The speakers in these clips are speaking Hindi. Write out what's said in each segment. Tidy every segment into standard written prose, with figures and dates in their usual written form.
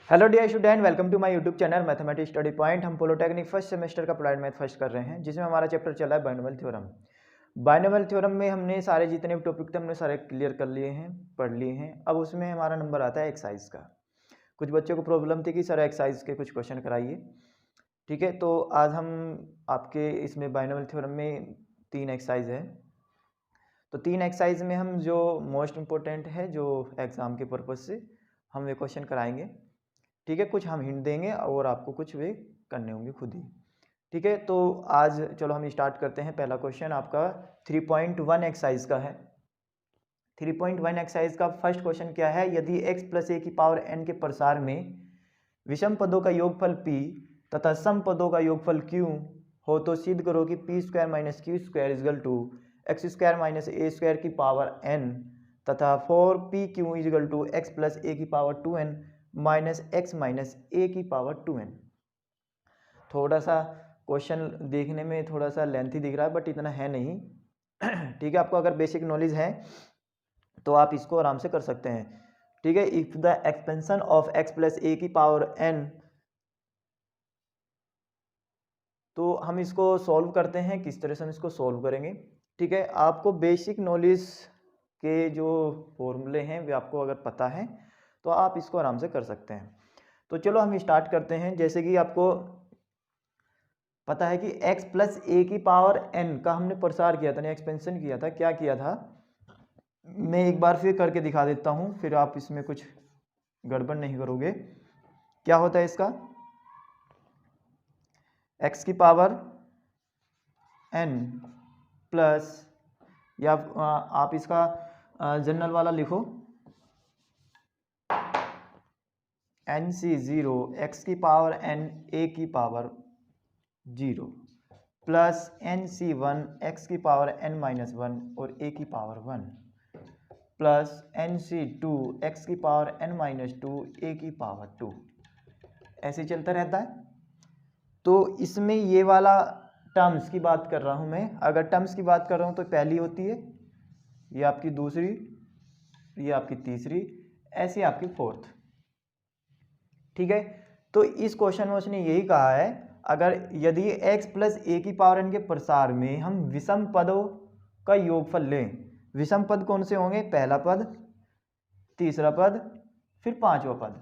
Hello dear student, welcome to my YouTube channel mathematics study point. हम पॉलिटेक्निक फर्स्ट सेमेस्टर का अप्लाइड मैथ फर्स्ट कर रहे हैं, जिसमें हमारा चैप्टर चला है बाइनोमियल थ्योरम। बाइनोमियल थ्योरम में हमने सारे जितने भी टॉपिक थे हमने सारे क्लियर कर लिए हैं, पढ़ लिए हैं। अब उसमें हमारा नंबर आता है एक्सरसाइज का। कुछ बच्चों को प्रॉब्लम थी कि सर एक्सरसाइज के कुछ क्वेश्चन कराइए। ठीक है, तो आज हम आपके इसमें बाइनोमियल थ्योरम में 3 एक्सरसाइज है। तो 3 एक्सरसाइज में हम जो मोस्ट इम्पोर्टेंट है, जो एग्ज़ाम के पर्पज़ से हम वे क्वेश्चन कराएंगे। ठीक है, कुछ हम हिंट देंगे और आपको कुछ वे करने होंगे खुद ही। ठीक है, तो आज चलो हम स्टार्ट करते हैं। पहला क्वेश्चन आपका 3.1 एक्सरसाइज का है। 3.1 एक्सरसाइज का फर्स्ट क्वेश्चन क्या है? यदि x प्लस ए की पावर n के प्रसार में विषम पदों का योगफल p तथा सम पदों का योगफल q हो तो सिद्ध करो कि p square minus q square equal to x square minus a square की पावर n तथा 4pq equal to x plus a की power 2n minus x minus a की पावर 2n। थोड़ा सा क्वेश्चन देखने में थोड़ा सा लेंथी दिख रहा है, बट इतना है नहीं। ठीक है, आपको अगर बेसिक नॉलेज है तो आप इसको आराम से कर सकते हैं। ठीक है, if the expansion of x plus a की पावर n, तो हम इसको सॉल्व करते हैं। किस तरह से हम इसको सॉल्व करेंगे? ठीक है, आपको बेसिक नॉलेज के जो फॉर्मूले हैं वे आपको अगर पता है तो आप इसको आराम से कर सकते हैं। तो चलो हम स्टार्ट करते हैं। जैसे कि आपको पता है कि x प्लस ए की पावर n का हमने प्रसार किया था, नहीं एक्सपेंशन किया था। क्या किया था मैं एक बार फिर करके दिखा देता हूं, फिर आप इसमें कुछ गड़बड़ नहीं करोगे। क्या होता है इसका? x की पावर n प्लस, या आप इसका जनरल वाला लिखो, एन सी जीरो, एक्स की पावर n ए की power 0 plus n c one x की पावर n माइनस 1 और ए की power 1 plus n c two x की पावर n माइनस 2 ए की पावर 2। ऐसे चलता रहता है। तो इसमें ये वाला टर्म्स की बात कर रहा हूँ मैं। अगर टर्म्स की बात कर रहा हूँ तो पहली होती है, ये आपकी दूसरी, ये आपकी तीसरी, ऐसी आपकी फोर्थ। ठीक है, तो इस क्वेश्चन में उसने यही कहा है, अगर यदि x प्लस ए की पावर n के प्रसार में हम विषम पदों का योगफल लें। विषम पद कौन से होंगे? पहला पद, तीसरा पद, फिर पांचवा पद।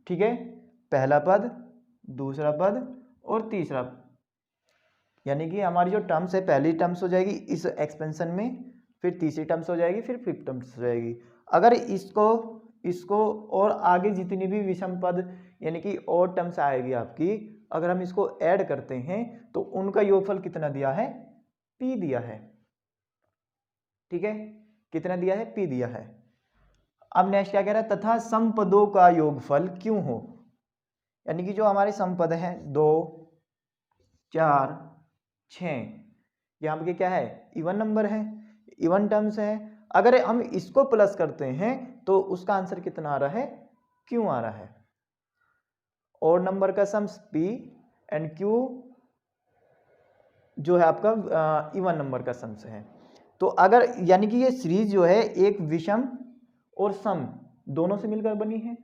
ठीक है, पहला पद, दूसरा पद और तीसरा, यानी कि हमारी जो टर्म्स है, पहली टर्म्स हो जाएगी इस एक्सपेंशन में, फिर तीसरी टर्म्स हो जाएगी, फिर फिफ्थ टर्म्स हो जाएगी। अगर इसको और आगे जितनी भी विषम पद यानी कि और टर्म्स आएगी आपकी, अगर हम इसको ऐड करते हैं तो उनका योगफल कितना दिया है? p दिया है। ठीक है, कितना दिया है? p दिया है। अब नेक्स्ट क्या कह रहा है? तथा सम पदों का योगफल क्यों हो, यानी कि जो हमारे सम पद हैं 2, 4, 6, यहाँ पे क्या है? इवन नंबर है, इवन टर्म्स है। अगर हम इसको प्लस करते हैं तो उसका आंसर कितना आ रहा है? क्यों आ रहा है। और नंबर का सम्स p एंड q जो है आपका इवन नंबर का सम्स है। तो अगर यानी कि ये सीरीज जो है एक विषम और सम दोनों से मिलकर बनी है।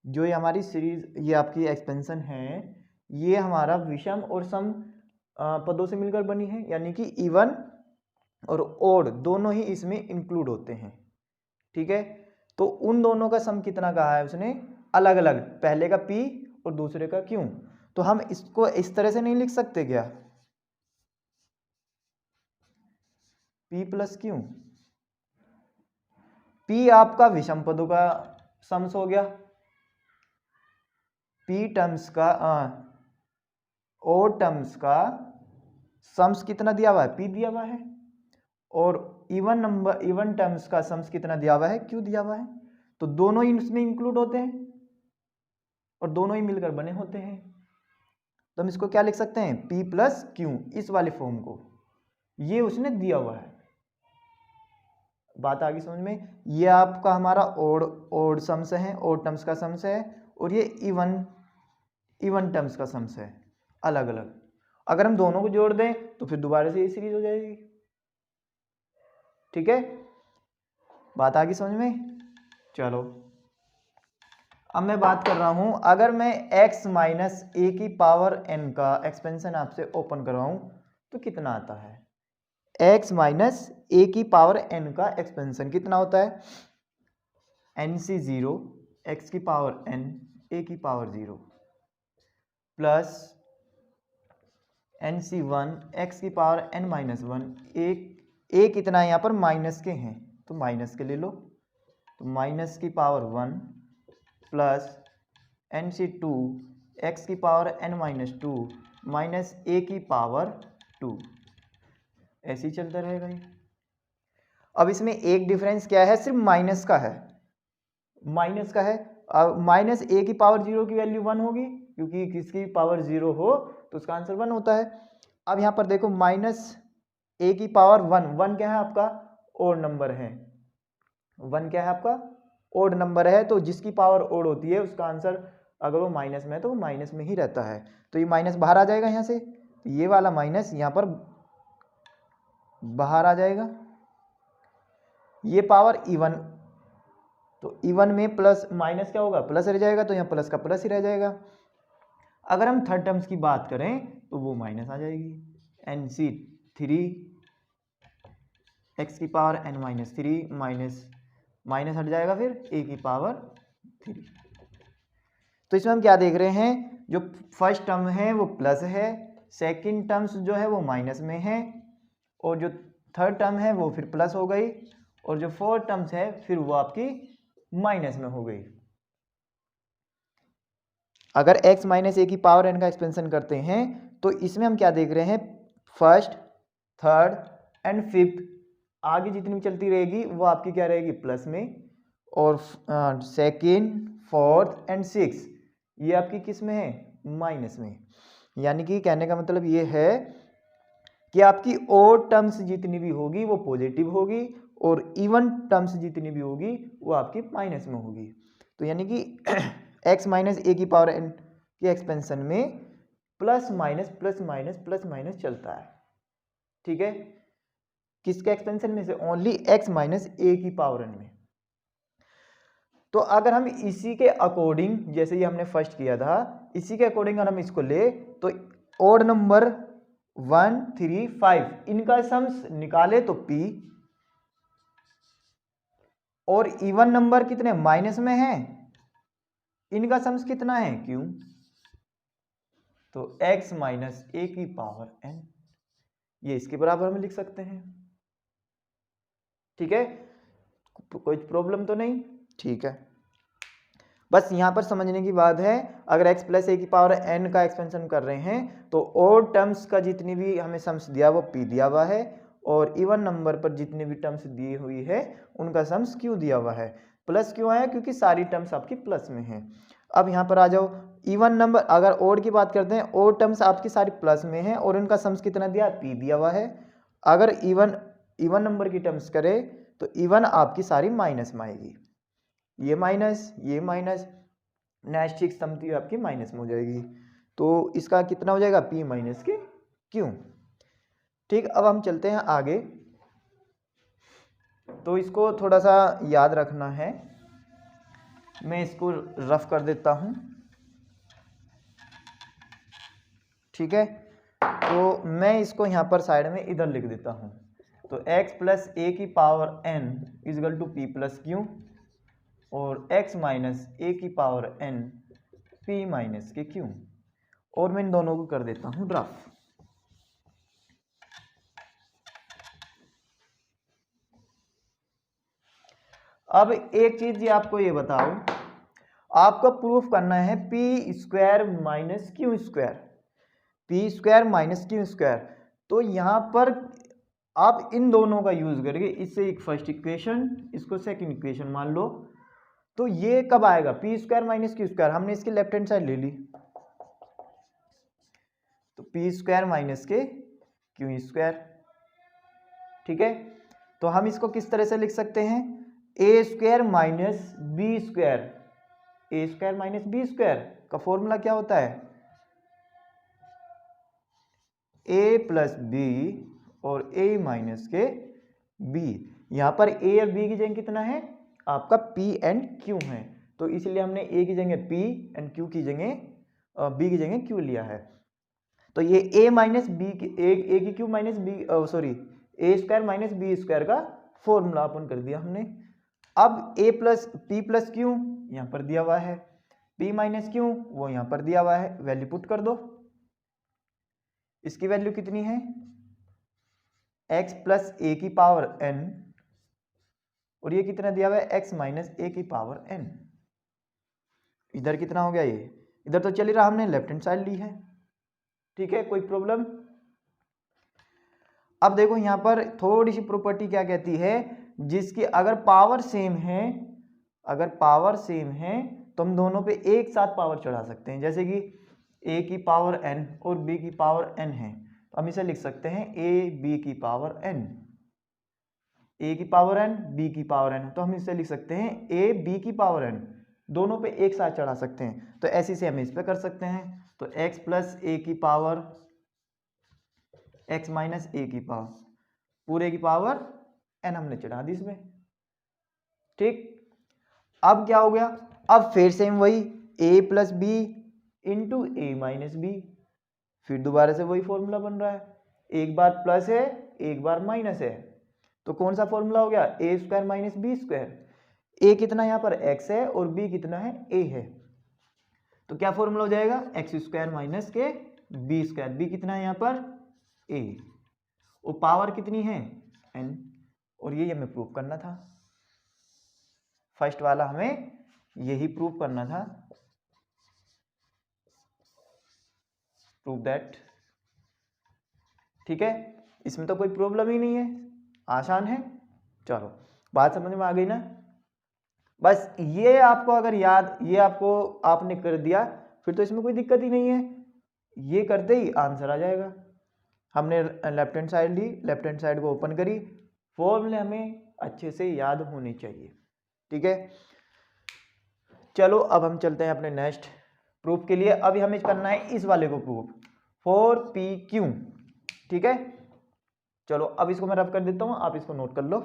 जो ये हमारी सीरीज, ये आपकी एक्सपेंशन है, ये हमारा विषम और सम पदों से मिलकर बनी है, यानी कि इवन और ओड दोनों ही इसमें इंक्लूड होते हैं। ठीक है, तो उन दोनों का सम कितना कहा है उसने? अलग अलग, पहले का p और दूसरे का q। तो हम इसको इस तरह से नहीं लिख सकते क्या? p plus Q. p आपका विषम पदों का सम्स हो गया, p टर्म्स का और टर्म्स का सम्स कितना दिया हुआ है? p दिया हुआ है। और इवन नंबर, इवन टर्म्स का सम्स कितना दिया हुआ है? q दिया हुआ है। तो दोनों ही इसमें इंक्लूड होते हैं और दोनों ही मिलकर बने होते हैं। तो हम इसको क्या लिख सकते हैं? p प्लस क्यू, इस वाले फॉर्म को, ये उसने दिया हुआ है। बात आगे समझ में? ये आपका हमारा ओड सम्स है, ओड टर्म्स का सम्स है, और ये इवन टर्म्स का सम्स है, अलग अलग। अगर हम दोनों को जोड़ दें तो फिर दोबारा से ये सीरीज हो जाएगी। ठीक है, बात आगे समझ में? चलो अब मैं बात कर रहा हूं, अगर मैं x माइनस ए की पावर n का एक्सपेंशन आपसे ओपन करवाऊं तो कितना आता है? x माइनस ए की पावर n का एक्सपेंशन कितना होता है? nc0 x की पावर n a की पावर 0 प्लस nc1 x की पावर n माइनस 1 a कितना है यहाँ पर? माइनस के हैं तो माइनस के ले लो, तो माइनस की पावर 1 प्लस nc2 x की power n minus 2 minus a की पावर 2, ऐसे ही चलता रहेगा ये। अब इसमें एक डिफरेंस क्या है? सिर्फ माइनस का है, माइनस का है। अब माइनस ए की पावर 0 की वैल्यू 1 होगी, क्योंकि किसकी पावर 0 हो तो उसका आंसर 1 होता है। अब यहाँ पर देखो माइनस ए की पावर 1 क्या है आपका? ओड नंबर है। 1 क्या है आपका? ओड नंबर है, तो जिसकी पावर ओड होती है उसका आंसर अगर वो माइनस में है तो वो माइनस में ही रहता है। तो ये माइनस बाहर आ जाएगा यहाँ से, तो ये वाला माइनस यहाँ पर बाहर आ जाएगा। ये पावर इवन, तो इवन में प्लस माइनस क्या होगा? प्लस रह जाएगा, तो यहाँ प्लस का प्लस ही रह जाएगा। अगर हम थर्ड टर्म्स की बात करें तो वो माइनस आ जाएगी, nc3 x की पावर n माइनस 3 माइनस हट जाएगा, फिर a की पावर 3। तो इसमें हम क्या देख रहे हैं? जो फर्स्ट टर्म है वो प्लस है, सेकंड टर्म्स जो है वो माइनस में है, और जो थर्ड टर्म है वो फिर प्लस हो गई, और जो फोर्थ टर्म्स है फिर वो आपकी माइनस में हो गई। अगर x माइनस ए की पावर n का एक्सपेंशन करते हैं तो इसमें हम क्या देख रहे हैं? फर्स्ट, थर्ड एंड फिफ्थ, आगे जितनी भी चलती रहेगी वो आपकी क्या रहेगी? प्लस में, और सेकेंड, फोर्थ एंड सिक्स ये आपकी किस में है? माइनस में। यानी कि कहने का मतलब ये है कि आपकी ओड टर्म्स जितनी भी होगी वो पॉजिटिव होगी, और इवन टर्म्स जितनी भी होगी वो आपकी माइनस में होगी। तो यानी कि x माइनस ए की पावर n के एक्सपेंशन में plus minus plus minus plus minus चलता है, ठीक है? किसके एक्सपेंशन में से? ओनली x माइनस ए की पावर n में। तो अगर हम इसी के अकॉर्डिंग, जैसे ये हमने फर्स्ट किया था, इसी के अकॉर्डिंग अगर हम इसको ले तो ओड नंबर 1, 3, 5 इनका सम्स निकाले तो p, और इवन नंबर कितने? माइनस में है, इनका सम्स कितना है? q। तो x माइनस ए की पावर n ये इसके बराबर हम लिख सकते हैं, ठीक है? कोई प्रॉब्लम तो नहीं? ठीक है, बस यहाँ पर समझने की बात है, अगर x प्लस ए की पावर n का एक्सपेंशन कर रहे हैं तो ओड टर्म्स का जितनी भी हमें सम्स दिया वो p दिया हुआ है, और इवन नंबर पर जितनी भी टर्म्स दी हुई है उनका सम्स q दिया हुआ है। प्लस क्यों आया? क्योंकि सारी टर्म्स आपकी प्लस में है। अब यहाँ पर आ जाओ, इवन नंबर, अगर ओड की बात करते हैं, ओड टर्म्स आपकी सारी प्लस में है और उनका सम्स कितना दिया? p दिया हुआ है। अगर इवन नंबर की टर्म्स करें तो इवन आपकी सारी माइनस में आएगी, ये माइनस ये माइनस, नेक्स्ट सिक्स समथिंग आपकी माइनस में हो जाएगी। तो इसका कितना हो जाएगा? p माइनस के q। ठीक, अब हम चलते हैं आगे। तो इसको थोड़ा सा याद रखना है, मैं इसको रफ कर देता हूं, ठीक है? तो मैं इसको यहाँ पर साइड में इधर लिख देता हूं। तो x प्लस ए की power n is equal to p plus q, और x माइनस ए की पावर n p माइनस के q, और मैं इन दोनों को कर देता हूं रफ। अब एक चीज जी आपको ये बताओ, आपको प्रूफ करना है P square minus q square, P square minus q square. तो यहां पर आप इन दोनों का यूज करके, इससे एक फर्स्ट इक्वेशन, इसको सेकंड इक्वेशन मान लो, तो ये कब आएगा? P square minus q square, हमने इसकी लेफ्ट हैंड साइड ले ली, तो पी स्क्वायर माइनस के क्यू स्क्वायर, ठीक है? तो हम इसको किस तरह से लिख सकते हैं? ए स्क्वायर माइनस बी स्क्वायर, ए स्क्वायर माइनस बी स्क्वायर का फॉर्मूला क्या होता है? ए प्लस बी और ए माइनस के बी। यहां पर ए और बी की जगह कितना है? आपका पी एंड क्यू है, तो इसलिए हमने ए की जगह पी एंड क्यू की जगह बी की जगह क्यू लिया है। तो ये ए माइनस बी ए की क्यू माइनस बी सॉरी ए स्क्वायर माइनस बी स्क्वायर का फॉर्मूला अपन कर दिया हमने। अब ए प्लस पी प्लस क्यू यहाँ पर दिया हुआ है, पी माइनस क्यू वो यहाँ पर दिया हुआ है, वैल्यू पुट कर दो। इसकी वैल्यू कितनी है x प्लस ए की पावर n, और ये कितना दिया हुआ है x माइनस ए की पावर n। इधर कितना हो गया, ये इधर तो चल ही रहा, हमने लेफ्ट हैंड साइड ली है, ठीक है, कोई प्रॉब्लम। अब देखो यहाँ पर थोड़ी सी प्रॉपर्टी क्या कहती है, जिसकी अगर पावर सेम है, अगर पावर सेम है तो हम दोनों पे एक साथ पावर चढ़ा सकते हैं। जैसे कि a की पावर n और b की पावर n है, तो हम इसे लिख सकते हैं a b की पावर n, a की पावर n b की पावर n, तो हम इसे लिख सकते हैं a b की पावर n, दोनों पे एक साथ चढ़ा सकते हैं। तो ऐसे से हम इस पे कर सकते हैं। तो x प्लस ए की पावर x माइनस ए की पावर पूरे की पावर n हमने चढ़ा दी इसमें, ठीक। अब क्या हो गया, अब फिर सेम वही a plus b into a minus b, फिर दोबारा से वही फॉर्मूला बन रहा है, एक बार प्लस है एक बार माइनस है, तो कौन सा फॉर्मूला हो गया, ए स्क्वायर माइनस बी स्क्वायर। ए कितना यहाँ पर x है और b कितना है a है, तो क्या फॉर्मूला हो जाएगा, एक्स स्क्वायर माइनस के बी स्क्वायर, बी कितना है यहाँ पर a, और पावर कितनी है n, और ये हमें प्रूव करना था, फर्स्ट वाला हमें यही प्रूव करना था, प्रूव दैट, ठीक है। इसमें तो कोई प्रॉब्लम ही नहीं है, आसान है। चलो बात समझ में आ गई ना। बस ये आपको अगर याद, ये आपको आपने कर दिया फिर तो इसमें कोई दिक्कत ही नहीं है, ये करते ही आंसर आ जाएगा। हमने लेफ्ट हैंड साइड ली, लेफ्ट हैंड साइड को ओपन करी, फॉर्मूले हमें अच्छे से याद होने चाहिए, ठीक है। चलो अब हम चलते हैं अपने नेक्स्ट प्रूफ के लिए। अभी हमें करना है इस वाले को प्रूफ, 4pq, ठीक है। चलो अब इसको मैं रफ कर देता हूं, आप इसको नोट कर लो।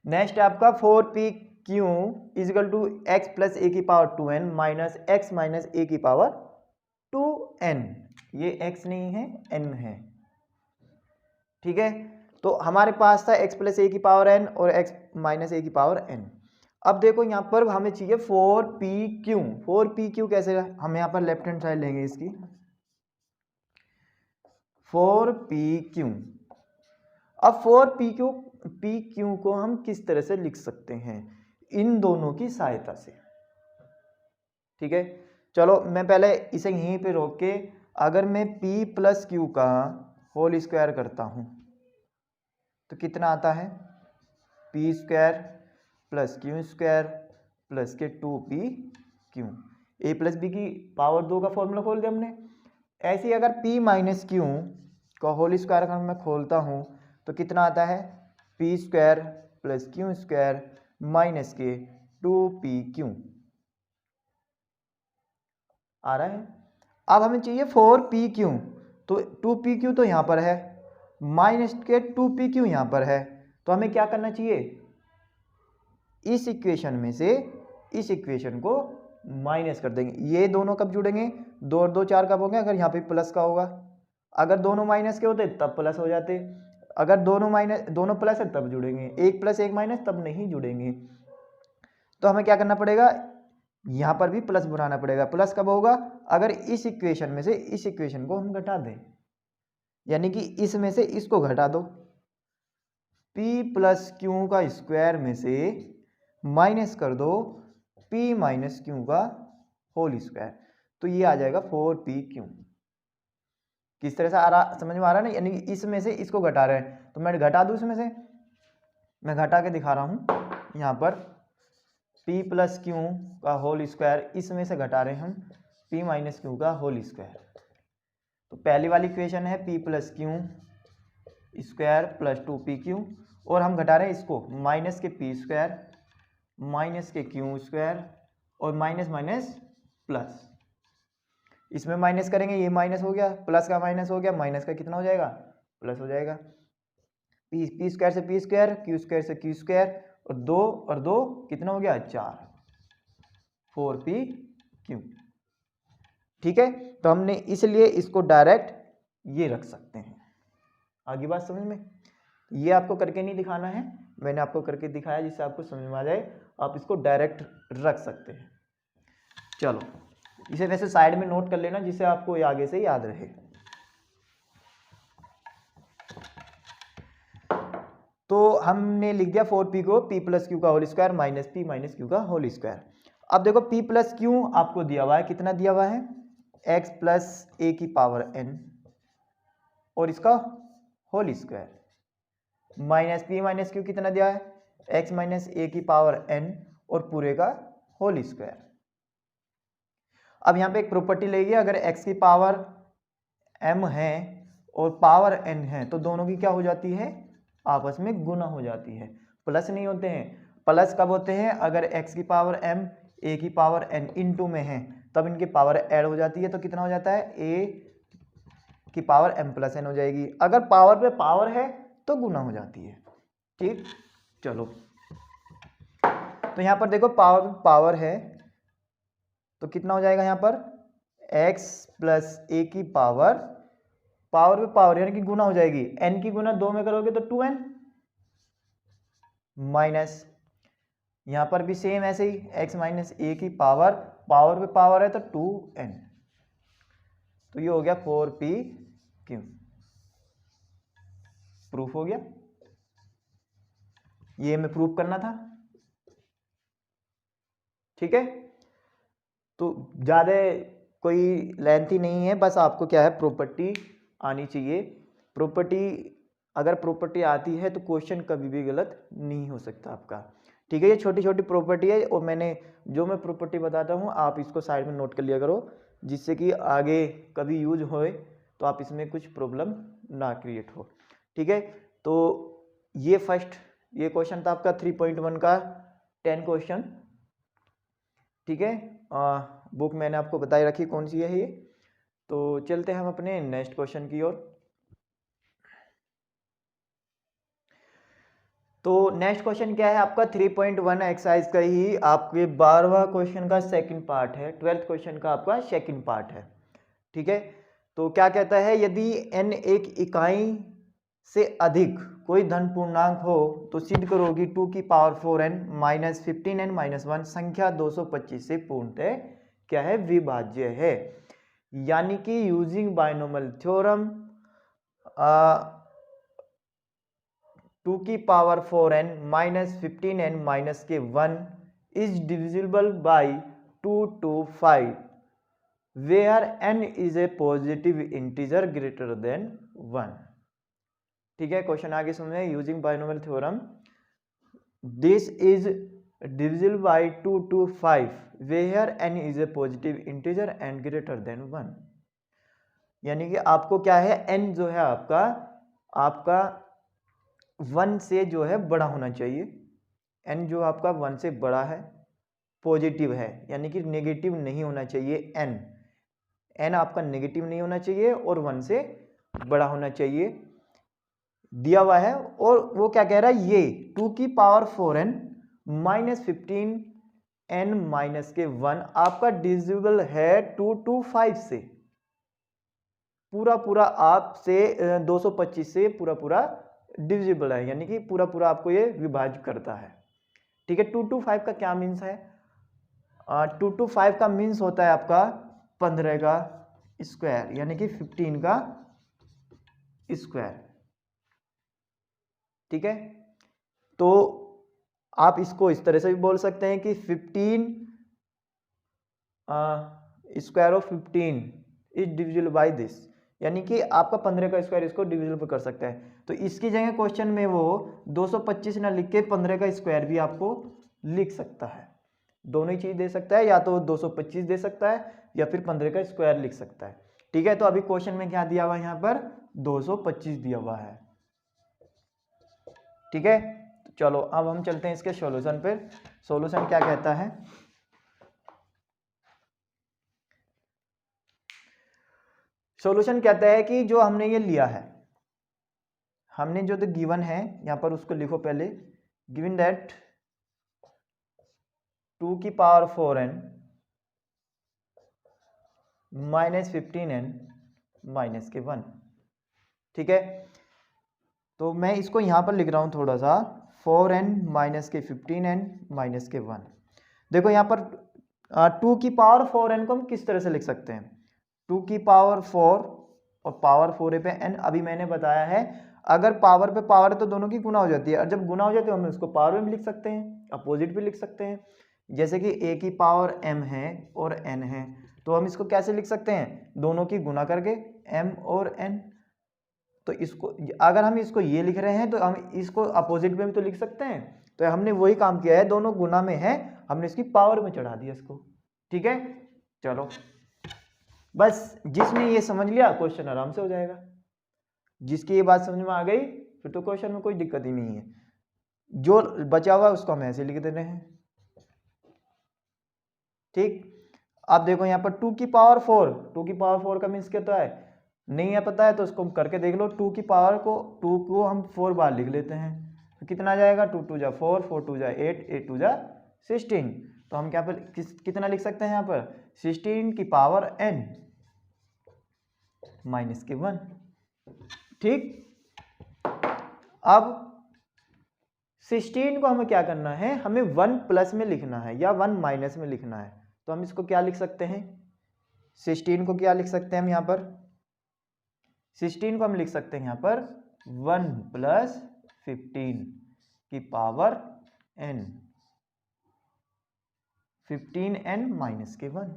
नेक्स्ट है आपका 4pq equal to x plus a की power 2n minus x minus a की पावर 2n, ये x नहीं है n है, ठीक है। तो हमारे पास था x प्लस ए की पावर n और x माइनस ए की पावर n। अब देखो यहाँ पर हमें चाहिए 4pq, 4pq कैसे, हम यहाँ पर लेफ्ट हैंड साइड लेंगे इसकी, 4pq। अब 4pq को हम किस तरह से लिख सकते हैं, इन दोनों की सहायता से, ठीक है। चलो मैं पहले इसे यहीं पे रोक के, अगर मैं p प्लस क्यू का होल स्क्वायर करता हूं तो कितना आता है, p square plus Q square plus के 2pq, a प्लस बी की पावर 2 का फॉर्मूला खोल दिया हमने। ऐसे ही अगर p माइनस क्यू का होल स्क्वायर अगर मैं खोलता हूं तो कितना आता है, p square plus Q square minus के 2pq आ रहा है। अब हमें चाहिए 4pq, तो 2pq तो यहाँ पर है, माइनस के 2pq यहाँ पर है, तो हमें क्या करना चाहिए, इस इक्वेशन में से इस इक्वेशन को माइनस कर देंगे। ये दोनों कब जुड़ेंगे, 2 और 2 4 कब होंगे, अगर यहाँ पे प्लस का होगा, अगर दोनों माइनस के होते तब प्लस हो जाते, अगर दोनों प्लस है तब जुड़ेंगे, 1 प्लस 1 माइनस तब नहीं जुड़ेंगे। तो हमें क्या करना पड़ेगा, यहाँ पर भी प्लस बनाना पड़ेगा। प्लस कब होगा, अगर इस इक्वेशन में से इस इक्वेशन को हम घटा दें, यानी कि इसमें से इसको घटा दो, p प्लस क्यू का स्क्वायर में से माइनस कर दो p माइनस क्यू का होल स्क्वायर, तो ये आ जाएगा 4pq। किस तरह से आ रहा, समझ में आ रहा है ना, यानी कि इसमें से इसको घटा रहे हैं, तो मैं घटा दूं, इसमें से मैं घटा के दिखा रहा हूं, यहाँ पर p प्लस क्यू का होल स्क्वायर, इसमें से घटा रहे हैं हम p माइनस क्यू का होल स्क्वायर। तो पहली वाली इक्वेशन है p plus Q square plus 2pq, और हम घटा रहे हैं इसको माइनस के p स्क्वायर माइनस के क्यू स्क्वायर और माइनस माइनस प्लस, इसमें माइनस करेंगे, ये माइनस हो गया, प्लस का माइनस हो गया, माइनस का कितना हो जाएगा, प्लस हो जाएगा। पी स्क्वायर से पी स्क्वायर, क्यू स्क्वायर से क्यू स्क्वायर, और दो कितना हो गया, 4, 4p/q। ठीक है, तो हमने इसलिए इसको डायरेक्ट ये रख सकते हैं। आगे बात समझ में? ये आपको करके नहीं दिखाना है, मैंने आपको करके दिखाया जिससे आपको समझ में आ जाए, आप इसको डायरेक्ट रख सकते हैं। चलो इसे वैसे साइड में नोट कर लेना जिससे आपको आगे से याद रहे। तो हमने लिख दिया 4p को p+q का whole square minus p minus q का होल स्क्वायर। अब देखो p+q आपको दिया हुआ है, कितना दिया हुआ है, x प्लस a की पावर n और इसका whole square minus p minus q कितना दिया है, x माइनस a की पावर n और पूरे का होल स्क्वायर। अब यहाँ पे एक प्रॉपर्टी लेगी, अगर x की पावर m है और पावर n है तो दोनों की क्या हो जाती है, आपस में गुना हो जाती है। प्लस नहीं होते हैं, प्लस कब होते हैं, अगर x की पावर m a की पावर n इंटू में है तब इनकी पावर ऐड हो जाती है, तो कितना हो जाता है, a की पावर m प्लस n हो जाएगी। अगर पावर पे पावर है तो गुना हो जाती है। ठीक, चलो तो यहाँ पर देखो पावर है तो कितना हो जाएगा यहाँ पर, x प्लस a की पावर पे पावर यानी कि गुना हो जाएगी, n की गुना 2 में करोगे तो 2n माइनस, यहां पर भी सेम ऐसे ही x माइनस a की पावर पे पावर है तो 2n, तो ये हो गया 4p/q। प्रूफ हो गया, ये हमें प्रूफ करना था। ठीक है, तो ज्यादा कोई लेंथी नहीं है, बस आपको क्या है, प्रॉपर्टी आनी चाहिए। प्रॉपर्टी अगर प्रॉपर्टी आती है तो क्वेश्चन कभी भी गलत नहीं हो सकता आपका। ठीक है, ये छोटी छोटी प्रॉपर्टी है और मैं प्रॉपर्टी बताता हूँ आप इसको साइड में नोट कर लिया करो, जिससे कि आगे कभी यूज होए तो आप इसमें कुछ प्रॉब्लम ना क्रिएट हो। ठीक है, तो ये क्वेश्चन था आपका 3.1 का 10 क्वेश्चन। ठीक है, बुक मैंने आपको बताई रखी कौन सी है ये। तो चलते हैं हम अपने नेक्स्ट क्वेश्चन की ओर। तो नेक्स्ट क्वेश्चन क्या है आपका, 3.1 एक्सरसाइज का ही आपके 12वां क्वेश्चन का सेकंड पार्ट है, 12th क्वेश्चन का आपका सेकंड पार्ट है। ठीक है, तो क्या कहता है, यदि n एक इकाई से अधिक कोई धन पूर्णांक हो तो सिद्ध करो कि 2 की power 4n minus 15n minus 1 संख्या 225 से पूर्णतः क्या है, विभाज्य है। यानी कि यूजिंग बाइनोमियल थ्योरम 2 की power 4n minus 15n minus के 1 is divisible by 2 to 5 where n is a positive integer greater than 1। ठीक है, क्वेश्चन आगे सुनिए, using binomial theorem this is divisible by 2 to 5 where n is a positive integer and greater than 1। यानी कि आपको क्या है, n जो है आपका 1 से जो है बड़ा होना चाहिए, n जो आपका 1 से बड़ा है, पॉजिटिव है, यानी कि नेगेटिव नहीं होना चाहिए। n आपका नेगेटिव नहीं होना चाहिए और 1 से बड़ा होना चाहिए, दिया हुआ है। और वो क्या कह रहा है, ये 2 की power 4n minus 15n minus के 1 आपका डिविजिबल है 2 to 5 से, पूरा आपसे 225 से पूरा डिविजिबल है, यानी कि पूरा आपको ये विभाज्य करता है। ठीक है, 2 to 5 का क्या मीन्स है, 2 to 5 का मीन्स होता है आपका 15 का स्क्वायर, यानी कि 15 का स्क्वायर। ठीक है, तो आप इसको इस तरह से भी बोल सकते हैं कि 15 square of 15 is divisible by this, यानी कि आपका 15 का स्क्वायर इसको डिविजिबल कर सकता है। तो इसकी जगह क्वेश्चन में वो 225 ना लिख के 15 का स्क्वायर भी आपको लिख सकता है, दोनों ही चीज दे सकता है, या तो 225 दे सकता है या फिर 15 का स्क्वायर लिख सकता है। ठीक है, तो अभी क्वेश्चन में क्या दिया हुआ है, यहाँ पर 225 दिया हुआ है। ठीक है, तो चलो अब हम चलते हैं इसके सॉल्यूशन पर। सॉल्यूशन क्या कहता है, सॉल्यूशन कहता है कि जो हमने ये लिया है, हमने जो तो गिवन है यहां पर उसको लिखो पहले, गिवन दैट 2 की power 4n minus 15n minus के 1। ठीक है, तो मैं इसको यहां पर लिख रहा हूं थोड़ा सा, 4n माइनस के 15n माइनस के 1। देखो यहां पर 2 की पावर 4n को हम किस तरह से लिख सकते हैं, 2 की पावर 4 और पावर 4 पे n। अभी मैंने बताया है अगर पावर पे पावर है तो दोनों की गुना हो जाती है, और जब गुना हो जाती है हम उसको पावर में भी लिख सकते हैं, अपोजिट भी लिख सकते हैं। जैसे कि a की पावर m है और n है, तो हम इसको कैसे लिख सकते हैं, दोनों की गुना करके m और n। तो इसको अगर हम इसको ये लिख रहे हैं तो हम इसको अपोजिट में भी तो लिख सकते हैं। तो हमने वही काम किया है, दोनों गुना में है, हमने इसकी पावर में चढ़ा दिया इसको। ठीक है, चलो बस जिसने ये समझ लिया क्वेश्चन आराम से हो जाएगा। जिसकी ये बात समझ में आ गई फिर तो क्वेश्चन में कोई दिक्कत ही नहीं है। जो बचा हुआ उसको हम ऐसे लिख दे रहे हैं। ठीक, अब देखो यहाँ पर 2 की पावर 4, 2 की पावर 4 का मीन्स क्या होता है, नहीं है पता है तो उसको करके देख लो। 2 की पावर को 2 को हम 4 बार लिख लेते हैं तो कितना आ जाएगा, 2 2 जा 4, 4 2 जा 8, 8 2 जा 16। तो हम क्या पर कितना लिख सकते हैं यहाँ पर, 16 की पावर n माइनस के 1। ठीक, अब 16 को हमें क्या करना है, हमें 1 प्लस में लिखना है या 1 माइनस में लिखना है। तो हम इसको क्या लिख सकते हैं, 16 को क्या लिख सकते हैं हम यहाँ पर, 16 को हम लिख सकते हैं यहाँ पर 1 प्लस 15 की पावर n, 15n माइनस के 1।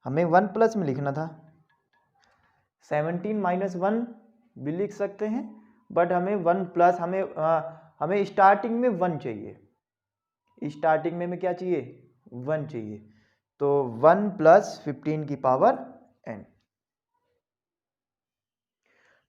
हमें 1 प्लस में लिखना था, 17 माइनस 1 भी लिख सकते हैं, बट हमें 1 प्लस, हमें स्टार्टिंग में 1 चाहिए, स्टार्टिंग में हमें क्या चाहिए, 1 चाहिए। तो 1 प्लस 15 की पावर n।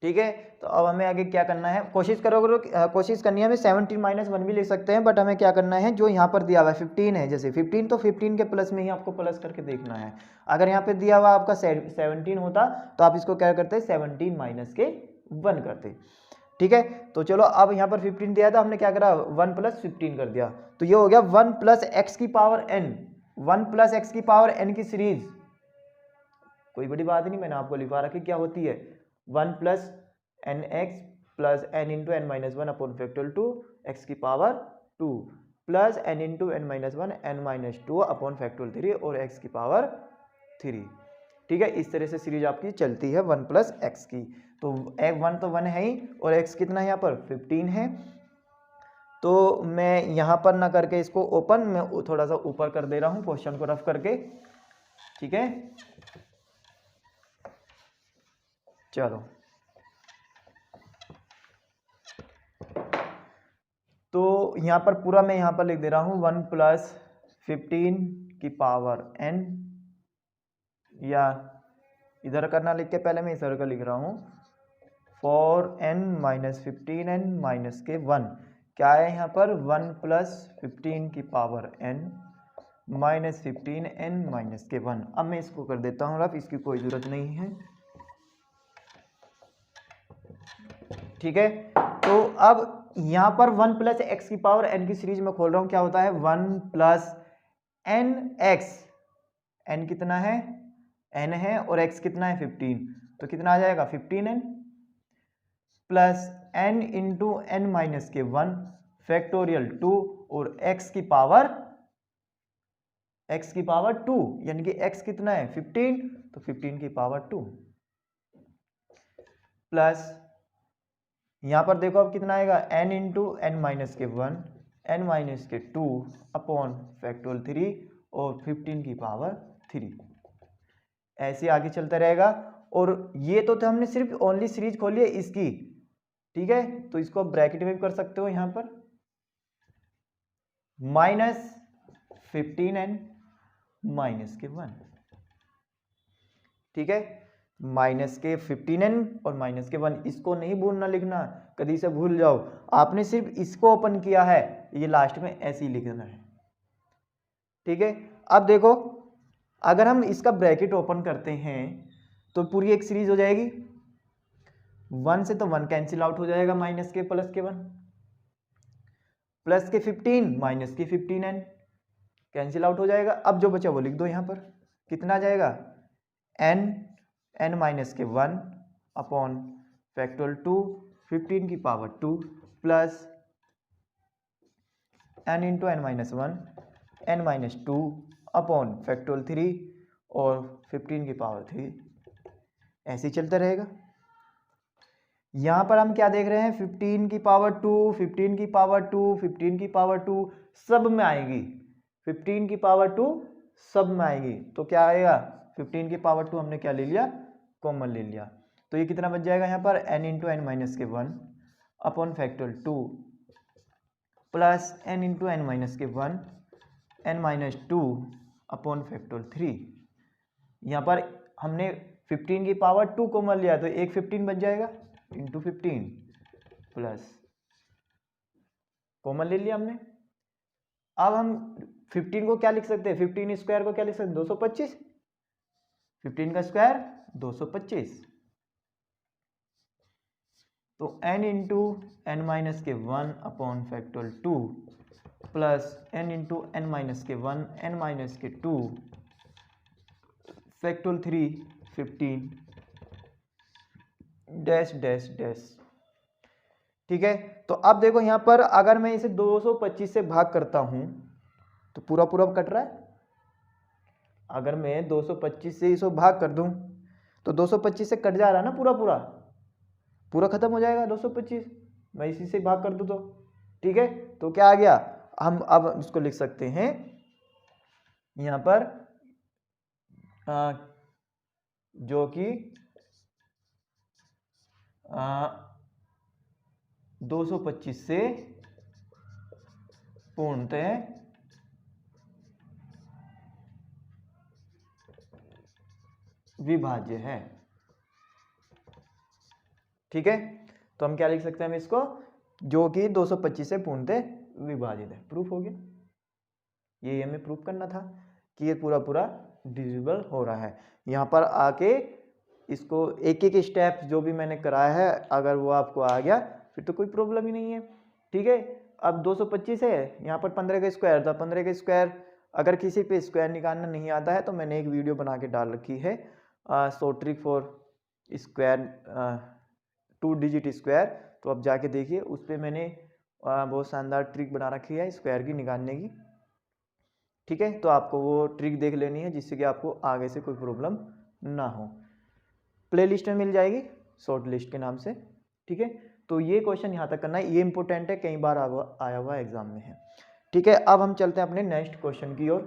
ठीक है, तो अब हमें आगे क्या करना है, कोशिश करनी है, हमें 17 माइनस 1 भी लिख सकते हैं, बट हमें क्या करना है, जो यहाँ पर दिया हुआ है 15 है, जैसे 15 तो 15 के प्लस में ही आपको प्लस करके देखना है। अगर यहाँ पे दिया हुआ आपका 17 होता तो आप इसको क्या करते, 17 माइनस के 1 करते। ठीक है, तो चलो अब यहाँ पर 15 दिया था, हमने क्या करा, 1 प्लस 15 कर दिया, तो ये हो गया 1 प्लस एक्स की पावर n, 1 प्लस एक्स की पावर n की सीरीज। कोई बड़ी बात नहीं, मैंने आपको लिखवा रखी क्या होती है, 1 plus n x plus n into n minus 1 upon factorial 2 x की power 2 plus n into n minus 1 n minus 2 upon factorial 3 और एक्स की पावर 3। ठीक है, इस तरह से सीरीज आपकी चलती है 1 प्लस एक्स की। तो 1 तो 1 है ही, और एक्स कितना है यहाँ पर 15 है। तो मैं यहाँ पर ना करके इसको ओपन, मैं थोड़ा सा ऊपर कर दे रहा हूँ क्वेश्चन को रफ करके। ठीक है, चलो तो यहाँ पर पूरा मैं यहाँ पर लिख दे रहा हूँ 1 प्लस 15 की पावर n, या इधर करना लिख के पहले मैं इधर का लिख रहा हूँ 4n माइनस 15n माइनस के 1। क्या है यहाँ पर 1 प्लस 15 की power n minus 15n minus के 1। अब मैं इसको कर देता हूँ रफ, इसकी कोई ज़रूरत नहीं है। ठीक है, तो अब यहाँ पर 1 प्लस एक्स की पावर n की सीरीज में खोल रहा हूँ, क्या होता है 1 प्लस एन एक्स, n कितना है, n है, और x कितना है 15, तो कितना आ जाएगा 15n plus n into n minus के 1 फैक्टोरियल 2 और x की पावर 2, यानी कि x कितना है 15, तो 15 की पावर 2 प्लस यहाँ पर देखो अब कितना आएगा n इंटू एन माइनस के 1 n माइनस के 2 अपॉन फैक्टोरियल 3 और 15 की पावर 3। ऐसे आगे चलता रहेगा। और ये तो हमने सिर्फ ओनली सीरीज खोली है इसकी। ठीक है, तो इसको ब्रैकेट में भी कर सकते हो यहाँ पर, माइनस 15n माइनस के 1। ठीक है, माइनस के 15n और माइनस के 1, इसको नहीं भूलना लिखना, कभी से भूल जाओ। आपने सिर्फ इसको ओपन किया है, ये लास्ट में ऐसे ही लिखना है। ठीक है, अब देखो अगर हम इसका ब्रैकेट ओपन करते हैं तो पूरी एक सीरीज हो जाएगी। 1 से तो 1 कैंसिल आउट हो जाएगा, माइनस के प्लस के 1, प्लस के 15 माइनस के 15n कैंसिल आउट हो जाएगा। अब जो बचा वो लिख दो यहाँ पर, कितना आ जाएगा n माइनस के 1 अपॉन फैक्टोरियल 2 15 की power 2 plus n into n minus 1 n minus 2 upon factorial 3 और 15 की पावर 3, ऐसे ही चलता रहेगा। यहाँ पर हम क्या देख रहे हैं, 15 की पावर 2 15 की पावर 2 15 की पावर 2 सब में आएगी, 15 की पावर 2 सब में आएगी, तो क्या आएगा 15 की पावर 2 हमने क्या ले लिया, कॉमन ले लिया। तो ये कितना बच जाएगा यहाँ पर n इंटू n माइनस के 1 upon factorial 2 plus n into n minus के 1 n माइनस 2 अपॉन फैक्टोरियल 3। यहाँ पर हमने 15 की पावर 2 कॉमन लिया तो एक 15 बच जाएगा इंटू 15 प्लस कॉमन ले लिया हमने। अब हम 15 को क्या लिख सकते हैं, 15 स्क्वायर को क्या लिख सकते हैं 225, 15 का स्क्वायर 225, तो n इंटू n माइनस के 1 upon factorial 2 plus n into n minus के 1 n माइनस के 2 फैक्टोरियल 3 15 डैश डैश डैश। ठीक है, तो अब देखो यहाँ पर अगर मैं इसे 225 से भाग करता हूं तो पूरा पूरा कट रहा है। अगर मैं 225 से इसको भाग कर दूं तो 225 से कट जा रहा है ना, पूरा पूरा पूरा खत्म हो जाएगा 225, मैं इसी से भाग कर दूं तो। ठीक है, तो क्या आ गया, हम अब इसको लिख सकते हैं यहाँ पर जो कि 225 से पूर्णतः विभाज्य है। ठीक है, तो हम क्या लिख सकते हैं, हम इसको जो कि 225 से पूर्णतः विभाजित है, प्रूफ हो गया। ये हमें प्रूफ करना था कि ये पूरा पूरा डिविजिबल हो रहा है। यहाँ पर आके इसको एक एक स्टेप जो भी मैंने कराया है अगर वो आपको आ गया फिर तो कोई प्रॉब्लम ही नहीं है। ठीक है, अब 225 है, यहाँ पर 15 का स्क्वायर था, 15 का स्क्वायर अगर किसी पे स्क्वायर निकालना नहीं आता है तो मैंने एक वीडियो बना के डाल रखी है, short trick for square 2 digit square, तो अब जाके देखिए, उस पर मैंने बहुत शानदार ट्रिक बना रखी है स्क्वायर की निकालने की। ठीक है, तो आपको वो ट्रिक देख लेनी है जिससे कि आपको आगे से कोई प्रॉब्लम ना हो। प्ले लिस्ट में मिल जाएगी शॉर्ट लिस्ट के नाम से। ठीक है, तो ये क्वेश्चन यहाँ तक करना है, ये इंपॉर्टेंट है, कई बार आया हुआ एग्जाम में है। ठीक है, अब हम चलते हैं अपने नेक्स्ट क्वेश्चन की ओर।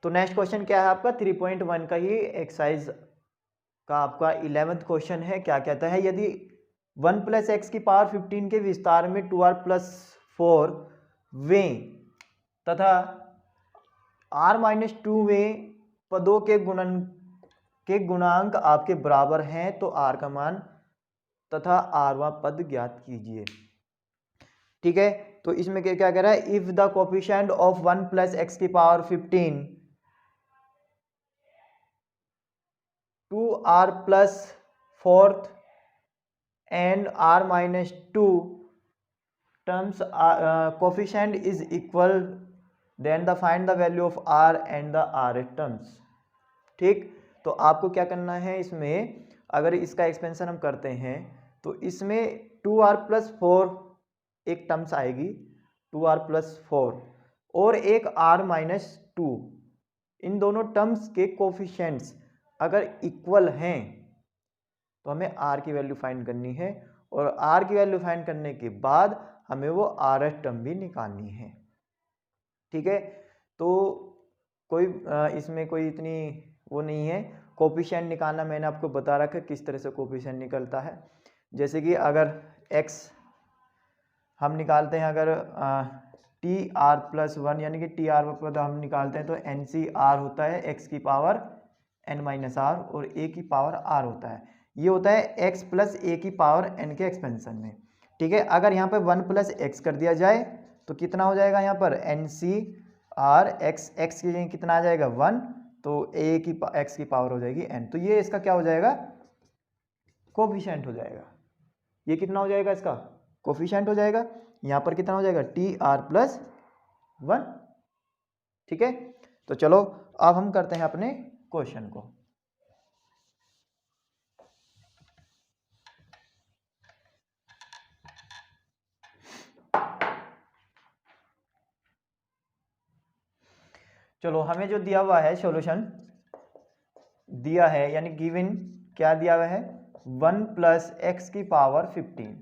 तो नेक्स्ट क्वेश्चन क्या है आपका 3.1 का ही एक्सरसाइज का आपका 11th क्वेश्चन है। क्या कहता है, यदि 1 प्लस एक्स की पावर 15 के विस्तार में 2r प्लस 4 वे तथा r माइनस 2 वे पदों के गुणांक आपके बराबर हैं तो r का मान तथा rवां पद ज्ञात कीजिए। ठीक है, तो इसमें क्या कह रहा है, if the coefficient of 1 plus x की power 15 2r plus 4th and r minus 2 terms coefficient is equal, then the find the value of r and the rth terms। ठीक, तो आपको क्या करना है, इसमें अगर इसका एक्सपेंशन हम करते हैं तो इसमें 2r प्लस 4 एक टर्म्स आएगी, 2r प्लस 4 और एक r माइनस 2, इन दोनों टर्म्स के कोफिशिएंट्स अगर इक्वल हैं तो हमें r की वैल्यू फाइंड करनी है और r की वैल्यू फाइंड करने के बाद हमें वो rth टर्म भी निकालनी है। ठीक है, तो कोई इसमें कोई इतनी वो नहीं है, कोफिशिएंट निकालना मैंने आपको बता रखा है किस तरह से कोफिशिएंट निकलता है। जैसे कि अगर x हम निकालते हैं, अगर TR प्लस 1 यानी कि TR पद हम निकालते हैं तो NCR होता है x की पावर n माइनस r और a की पावर r होता है, ये होता है x प्लस a की पावर n के एक्सपेंशन में। ठीक है, अगर यहाँ पे 1 प्लस x कर दिया जाए तो कितना हो जाएगा, यहाँ पर NCR x की जगह कितना आ जाएगा 1, तो ए की एक्स की पावर हो जाएगी n, तो ये इसका क्या हो जाएगा, कोफिशिएंट हो जाएगा। ये कितना हो जाएगा, इसका कोफिशिएंट हो जाएगा। यहाँ पर कितना हो जाएगा, टी आर प्लस 1। ठीक है, तो चलो अब हम करते हैं अपने क्वेश्चन को। चलो हमें जो दिया हुआ है सॉल्यूशन दिया है, यानी गिवन क्या दिया हुआ है, 1 प्लस एक्स की पावर 15।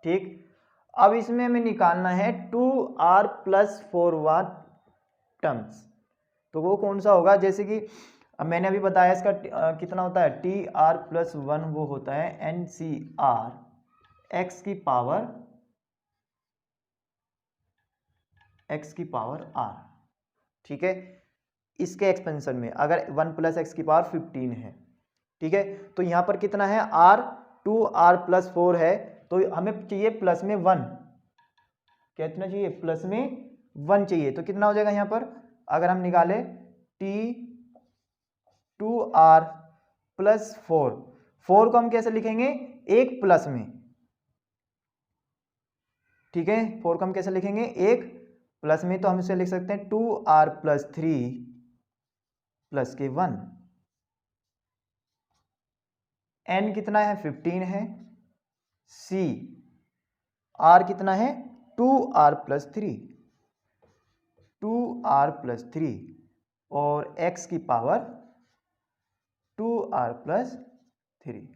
ठीक, अब इसमें हमें निकालना है 2r प्लस 4 टर्म्स। तो वो कौन सा होगा, जैसे कि अब मैंने अभी बताया इसका कितना होता है, टी आर प्लस 1, वो होता है एन सी आर एक्स की पावर आर। ठीक है, इसके एक्सपेंशन में अगर 1 प्लस एक्स की पावर 15 है, ठीक है, तो यहां पर कितना है, आर 2r प्लस 4 है, तो हमें चाहिए प्लस में 1, कितना चाहिए, प्लस में 1 चाहिए। तो कितना हो जाएगा यहां पर, अगर हम निकाले टी 2r प्लस 4 को हम कैसे लिखेंगे, एक प्लस में। ठीक है, 4 को हम कैसे लिखेंगे, एक प्लस में, तो हम इसे लिख सकते हैं 2r प्लस 3 प्लस के 1। n कितना है, 15 है। c r कितना है, 2r प्लस 3, 2r प्लस 3 और x की पावर 2r प्लस 3।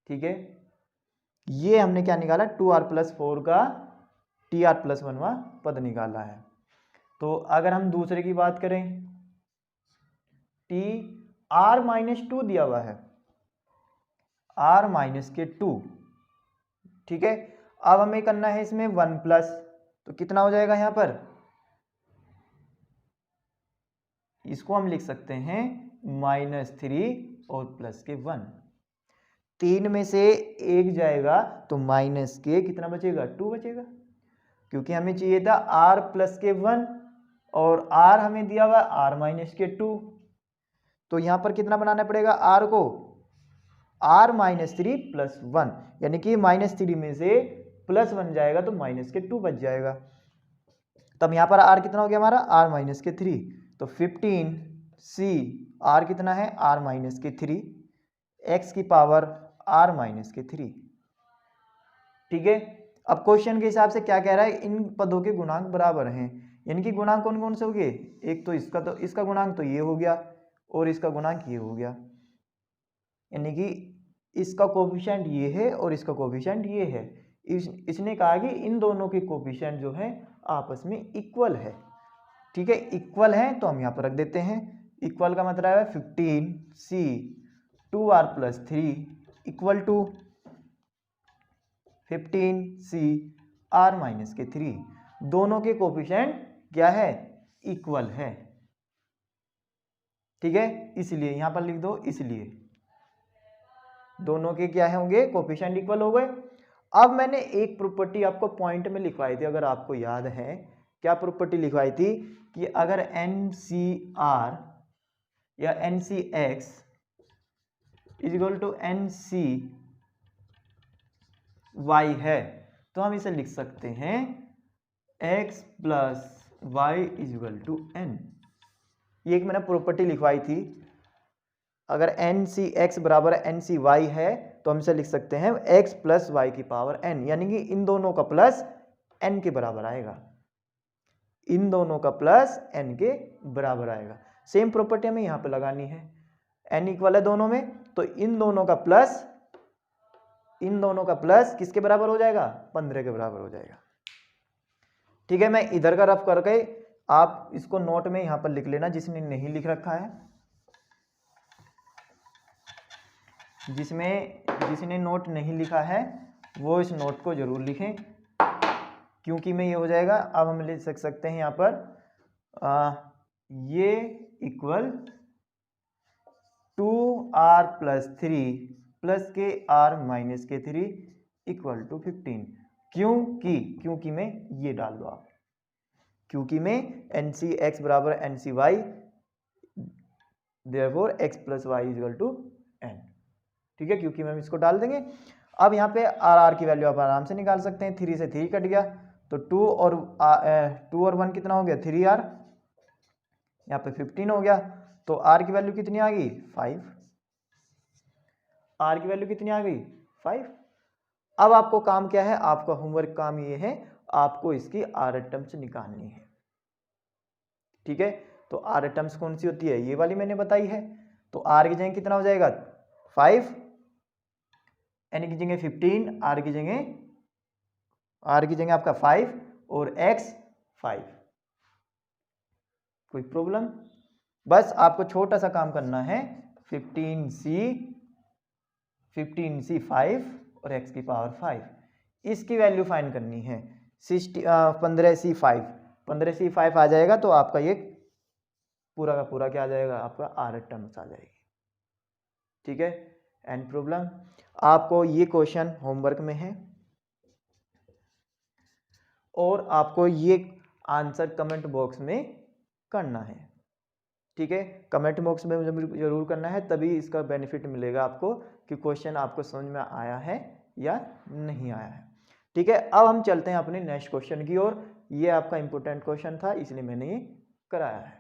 ठीक है, ये हमने क्या निकाला, 2r प्लस 4 का tr प्लस 1 पद निकाला है। तो अगर हम दूसरे की बात करें, टी r माइनस 2 दिया हुआ है, r माइनस के 2। ठीक है, अब हमें करना है इसमें 1 प्लस, तो कितना हो जाएगा यहां पर, इसको हम लिख सकते हैं -3 और प्लस के 1। 3 में से 1 जाएगा तो माइनस के कितना बचेगा, 2 बचेगा, क्योंकि हमें चाहिए था r प्लस के 1 और r हमें दिया हुआ r माइनस के 2। तो यहां पर कितना बनाना पड़ेगा, r को r माइनस 3 प्लस 1, यानी कि -3 में से +1 जाएगा तो माइनस के 2 बच जाएगा। तब यहां पर r कितना हो गया हमारा, r माइनस के 3, तो 15 c r कितना है, r माइनस के 3 x की पावर r माइनस के 3। ठीक है, अब क्वेश्चन के हिसाब से क्या कह रहा है, इन पदों के गुणांक बराबर हैं, यानी कि गुणांक कौन कौन से हो गए, एक तो इसका गुणांक तो ये हो गया और इसका गुणांक ये हो गया, यानी कि इसका कोफिशिएंट ये है और इसका कोफिशिएंट ये है। इसने कहा कि इन दोनों के कोफिशिएंट जो है आपस में इक्वल है। ठीक है, इक्वल है तो हम यहाँ पर रख देते हैं, इक्वल का मतलब है 15c 2r plus 3 equal to 15c r minus के 3। दोनों के कोफिशिएंट क्या है, इक्वल है। ठीक है, इसलिए यहां पर लिख दो, इसलिए दोनों के क्या होंगे, कोफिशिएंट इक्वल हो गए। अब मैंने एक प्रॉपर्टी आपको पॉइंट में लिखवाई थी, अगर आपको याद है, क्या प्रॉपर्टी लिखवाई थी कि अगर NCR या NCX is equal to NCY है, तो हम इसे लिख सकते हैं x plus y is equal to n। ये एक मैंने प्रॉपर्टी लिखवाई थी, अगर NCX बराबर NCY है तो हम इसे लिख सकते हैं x प्लस वाई की पावर n, यानी कि इन दोनों का प्लस n के बराबर आएगा, इन दोनों का प्लस n के बराबर आएगा। सेम प्रॉपर्टी हमें यहाँ पे लगानी है, n इक्वल है दोनों में, तो इन दोनों का प्लस किसके बराबर हो जाएगा, 15 के बराबर हो जाएगा। ठीक है, मैं इधर का रफ करके, आप इसको नोट में यहाँ पर लिख लेना, जिसने नहीं लिख रखा है, जिसने नोट नहीं लिखा है वो इस नोट को जरूर लिखें, क्योंकि में ये हो जाएगा। अब हम लिख सकते हैं यहाँ पर ये इक्वल 2r प्लस 3 प्लस के r माइनस के 3 इक्वल टू 15। क्योंकि में ये डाल दो आप, क्योंकि में NCX बराबर NCY therefore x plus y is equal to n। ठीक है, क्योंकि हम इसको डाल देंगे। अब यहाँ पे आर की वैल्यू आप आराम से निकाल सकते हैं। 3 से 3 कट गया तो 2 और 1 कितना हो गया 3r, यहाँ पे 15 हो गया। तो आर की वैल्यू कितनी आ गई 5, आर की वैल्यू कितनी आ गई 5। अब आपको काम क्या है, आपका होमवर्क काम ये है, आपको इसकी आर टर्म्स निकालनी है। ठीक है, तो आर टर्म्स कौन सी होती है, ये वाली मैंने बताई है। तो आर की जगह कितना हो जाएगा 5, एन की जगह 15, आर की जगह आपका 5 और x 5। कोई प्रॉब्लम? बस आपको छोटा सा काम करना है, 15c 5 और x की पावर 5, इसकी वैल्यू फाइंड करनी है। 15c 5 आ जाएगा तो आपका ये पूरा का पूरा क्या आ जाएगा, आपका आर टर्म्स आ जाएगी। ठीक है, एंड प्रॉब्लम आपको ये क्वेश्चन होमवर्क में है और आपको ये आंसर कमेंट बॉक्स में करना है। ठीक है, कमेंट बॉक्स में जरूर करना है, तभी इसका बेनिफिट मिलेगा आपको कि क्वेश्चन आपको समझ में आया है या नहीं आया है। ठीक है, अब हम चलते हैं अपने नेक्स्ट क्वेश्चन की ओर। ये आपका इंपॉर्टेंट क्वेश्चन था, इसलिए मैंने ये कराया है।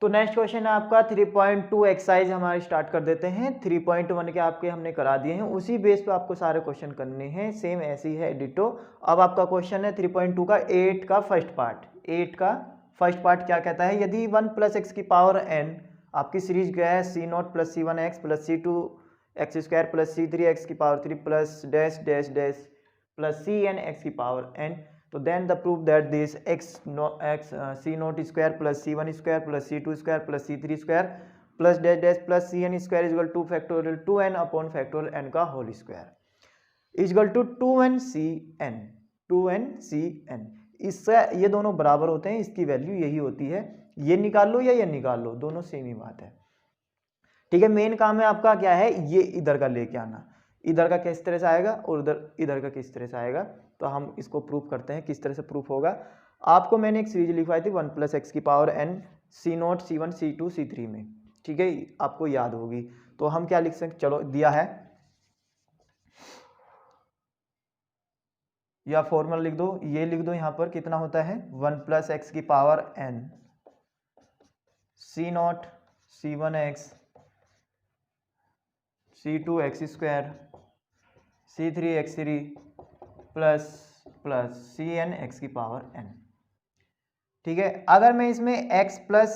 तो नेक्स्ट क्वेश्चन है आपका 3.2 एक्सरसाइज हमारे स्टार्ट कर देते हैं। 3.1 के आपके हमने करा दिए हैं, उसी बेस पे आपको सारे क्वेश्चन करने हैं, सेम ऐसी है डिटो। अब आपका क्वेश्चन है 3.2 का 8 का फर्स्ट पार्ट। 8 का फर्स्ट पार्ट क्या कहता है, यदि 1 प्लस एक्स की पावर n आपकी सीरीज क्या है c0 plus c1x plus c2x square plus c3x की power 3 plus dash dash dash plus cn x की पावर n, तो then the proof that this c0 square plus c1 square plus c2 square plus c3 square plus dash dash plus cn square is equal to factorial 2n upon factorial n का whole square is equal to 2n cn। इससे ये दोनों बराबर होते हैं, इसकी वैल्यू यही होती है। ये निकाल लो या ये निकाल लो, दोनों सेम ही बात है। ठीक है, मेन काम है आपका क्या है, ये इधर का लेके आना, इधर का किस तरह से आएगा और इधर का किस तरह से आएगा। तो हम इसको प्रूफ करते हैं, किस तरह से प्रूफ होगा। आपको मैंने एक सीरीज लिखवाई थी 1 प्लस एक्स की power n c0 c1 c2 c3 में। ठीक है, आपको याद होगी। तो हम क्या लिख सकते, चलो दिया है या फॉर्मूला लिख दो, ये लिख दो यहाँ पर कितना होता है 1 प्लस एक्स की power n c0 c1x c2x square c3x3 plus plus cn x की पावर n। ठीक है, अगर मैं इसमें x प्लस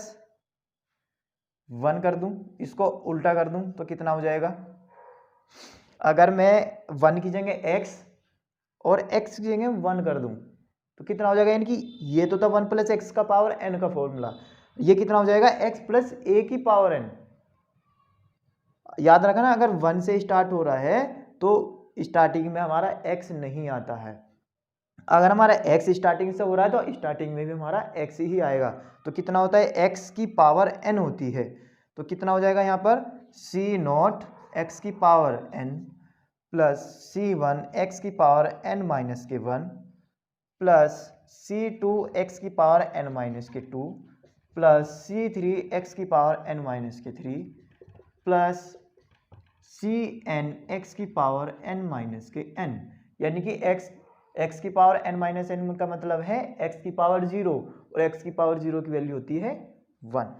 1 कर दूं, इसको उल्टा कर दूं तो कितना हो जाएगा। अगर मैं 1 की जगह x और x की जगह 1 कर दूं तो कितना हो जाएगा, यानी कि ये तो था 1 प्लस एक्स का पावर n का फॉर्मूला, ये कितना हो जाएगा x प्लस a की पावर n। याद रखना, अगर 1 से स्टार्ट हो रहा है तो स्टार्टिंग में हमारा x नहीं आता है। अगर हमारा x स्टार्टिंग से हो रहा है तो स्टार्टिंग में भी हमारा x ही आएगा। तो कितना होता है, x की पावर n होती है। तो कितना हो जाएगा यहाँ पर c0 x की power n plus c1 x की पावर n माइनस के 1 प्लस c2 x की पावर n माइनस के 2 प्लस c3 x की पावर n माइनस के 3 प्लस cn x की पावर n माइनस के n। यानी कि x की पावर n माइनस n का मतलब है x की पावर 0 और x की पावर 0 की वैल्यू होती है 1।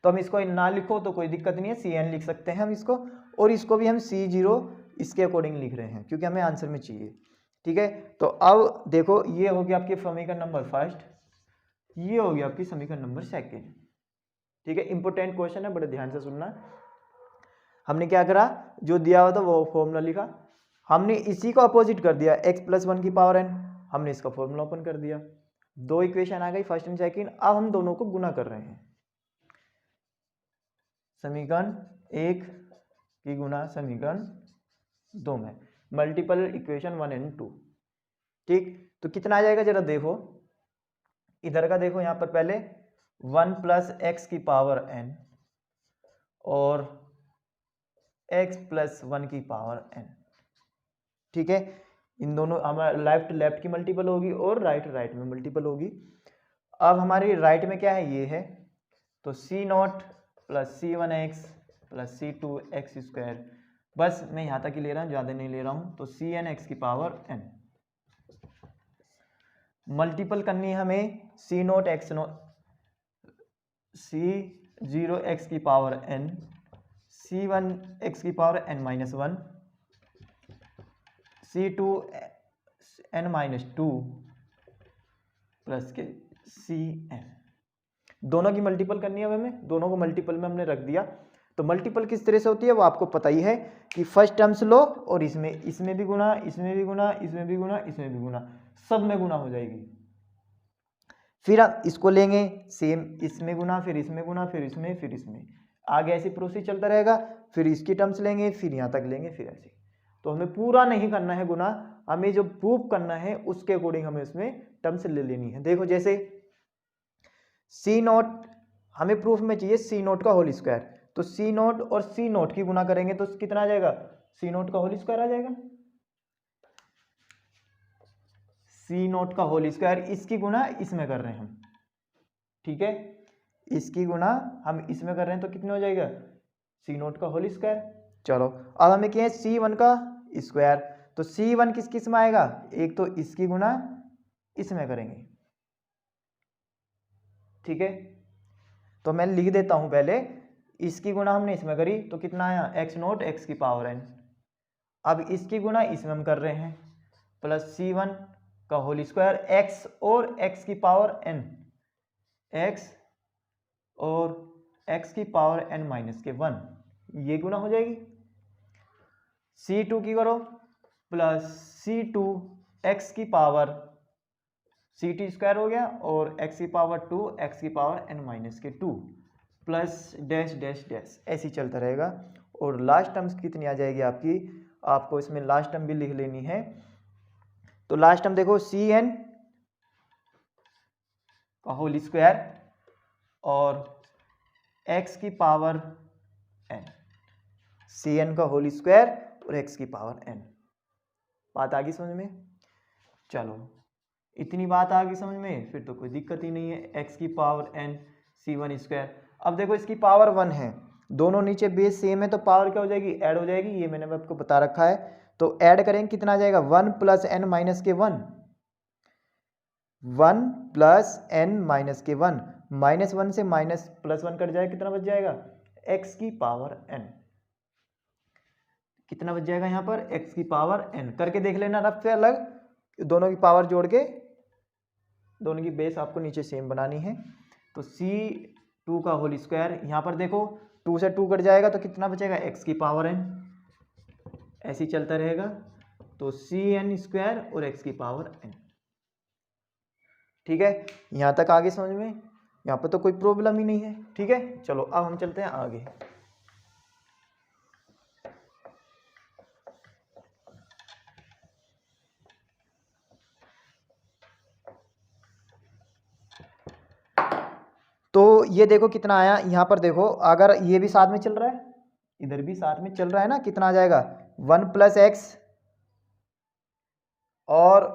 तो हम इसको ना लिखो तो कोई दिक्कत नहीं है, cn लिख सकते हैं हम इसको, और इसको भी हम c0 इसके अकॉर्डिंग लिख रहे हैं क्योंकि हमें आंसर में चाहिए। ठीक है, तो अब देखो ये हो गया आपके समीकरण नंबर फर्स्ट, ये हो गया आपकी समीकरण नंबर सेकेंड। ठीक है, इंपॉर्टेंट क्वेश्चन है, बड़े ध्यान से सुनना। हमने क्या करा, जो दिया हुआ था वो फॉर्मूला लिखा, हमने इसी को अपोजिट कर दिया x प्लस 1 की पावर n, हमने इसका फॉर्मूला ओपन कर दिया। दो इक्वेशन आ गई फर्स्ट एंड सेकंड, अब हम दोनों को गुना कर रहे हैं। समीकरण 1 की गुना समीकरण 2 में, मल्टीपल इक्वेशन 1 एंड 2। ठीक, तो कितना आ जाएगा जरा देखो, इधर का देखो, यहाँ पर पहले 1 प्लस एक्स की पावर n और x प्लस 1 की पावर n। ठीक है, इन दोनों हमारा लेफ्ट लेफ्ट की मल्टीपल होगी और राइट राइट में मल्टीपल होगी। अब हमारी राइट में क्या है, ये है, तो C naught plus C one x plus C two x square, बस मैं यहाँ तक ही ले रहा हूँ, ज़्यादा नहीं ले रहा हूँ। तो सी एन एक्स की पावर एन मल्टीपल करनी है हमें c not x not c zero x की power n, c one x की power n minus one, c two n minus two plus के सी एन। दोनों की मल्टीपल करनी है हमें, दोनों को मल्टीपल में हमने रख दिया। तो मल्टीपल किस तरह से होती है वो आपको पता ही है कि फर्स्ट टर्म्स लो और इसमें भी गुना, इसमें भी गुना, इसमें भी गुना, इसमें भी गुना, सब में गुना हो जाएगी। फिर आप इसको लेंगे सेम, इसमें गुना, फिर इसमें गुना, फिर इसमें, फिर इसमें, आगे ऐसे प्रोसेस चलता रहेगा। फिर इसकी टर्म्स लेंगे, फिर यहाँ तक लेंगे, फिर ऐसे। तो हमें पूरा नहीं करना है गुना, हमें जो प्रूफ करना है उसके अकॉर्डिंग हमें उसमें टर्म्स ले लेनी है। देखो जैसे सी नॉट हमें प्रूफ में चाहिए सी नॉट का होल स्क्वायर, तो सी नॉट और सी नॉट की गुना करेंगे तो कितना आ जाएगा, सी नॉट का होल स्क्वायर आ जाएगा। सी नॉट का होल स्क्वायर, इसकी गुना इसमें कर रहे हैं हम, ठीक है, इसकी गुना हम इसमें कर रहे हैं तो कितने हो जाएगा, सी नॉट का होल स्क्वायर। चलो अब हमें क्या है सी वन का स्क्वायर, तो सी वन किस किस में आएगा, एक तो इसकी गुना इसमें करेंगे, ठीक है। तो मैं लिख देता हूं पहले, इसकी गुना हमने इसमें करी तो कितना आया, एक्स नोट एक्स की पावर एन। अब इसकी गुना इसमें हम कर रहे हैं, प्लस सी वन का होल स्क्वायर, एक्स और एक्स की पावर एन, एक्स और एक्स की पावर एन माइनस के वन, ये गुना हो जाएगी। सी टू की करो, प्लस सी टू एक्स की पावर सी टी स्क्वायर हो गया, और एक्स की पावर टू एक्स की पावर एन माइनस के to, plus dash dash dash, ऐसे ही चलता रहेगा। और लास्ट टर्म्स कितनी आ जाएगी आपकी, आपको इसमें लास्ट टर्म भी लिख लेनी है। तो लास्ट टर्म देखो सी एन का होल स्क्वायर और एक्स की पावर एन, सी एन का होल स्क्वायर और एक्स की पावर एन। बात आ गई समझ में, चलो इतनी बात आ गई समझ में, फिर तो कोई दिक्कत ही नहीं है, एक्स की power n c one square. अब देखो इसकी पावर वन है, दोनों नीचे बेस सेम है तो पावर क्या हो जाएगी, ऐड हो जाएगी, ये मैंने आपको बता रखा है। तो ऐड करेंगे कितना आ जाएगा, वन प्लस एन माइनस के one, one plus n minus के वन, माइनस वन से माइनस प्लस वन कट जाएगा, कितना बच जाएगा, एक्स की पावर एन, कितना बच जाएगा यहाँ पर, एक्स की पावर एन। करके देख लेना रफ से अलग, दोनों की पावर जोड़ के दोनों की बेस आपको नीचे सेम बनानी है। तो सी टू का होल स्क्वायर, यहाँ पर देखो टू से टू कट जाएगा तो कितना बचेगा, एक्स की पावर एन, ऐसे ही चलता रहेगा। तो सी एन स्क्वायर और एक्स की पावर एन, ठीक है। यहाँ तक आगे समझ में, यहाँ पर तो कोई प्रॉब्लम ही नहीं है, ठीक है। चलो अब हम चलते हैं आगे। तो ये देखो कितना आया, यहाँ पर देखो अगर ये भी साथ में चल रहा है, इधर भी साथ में चल रहा है ना, कितना आ जाएगा, वन प्लस एक्स, और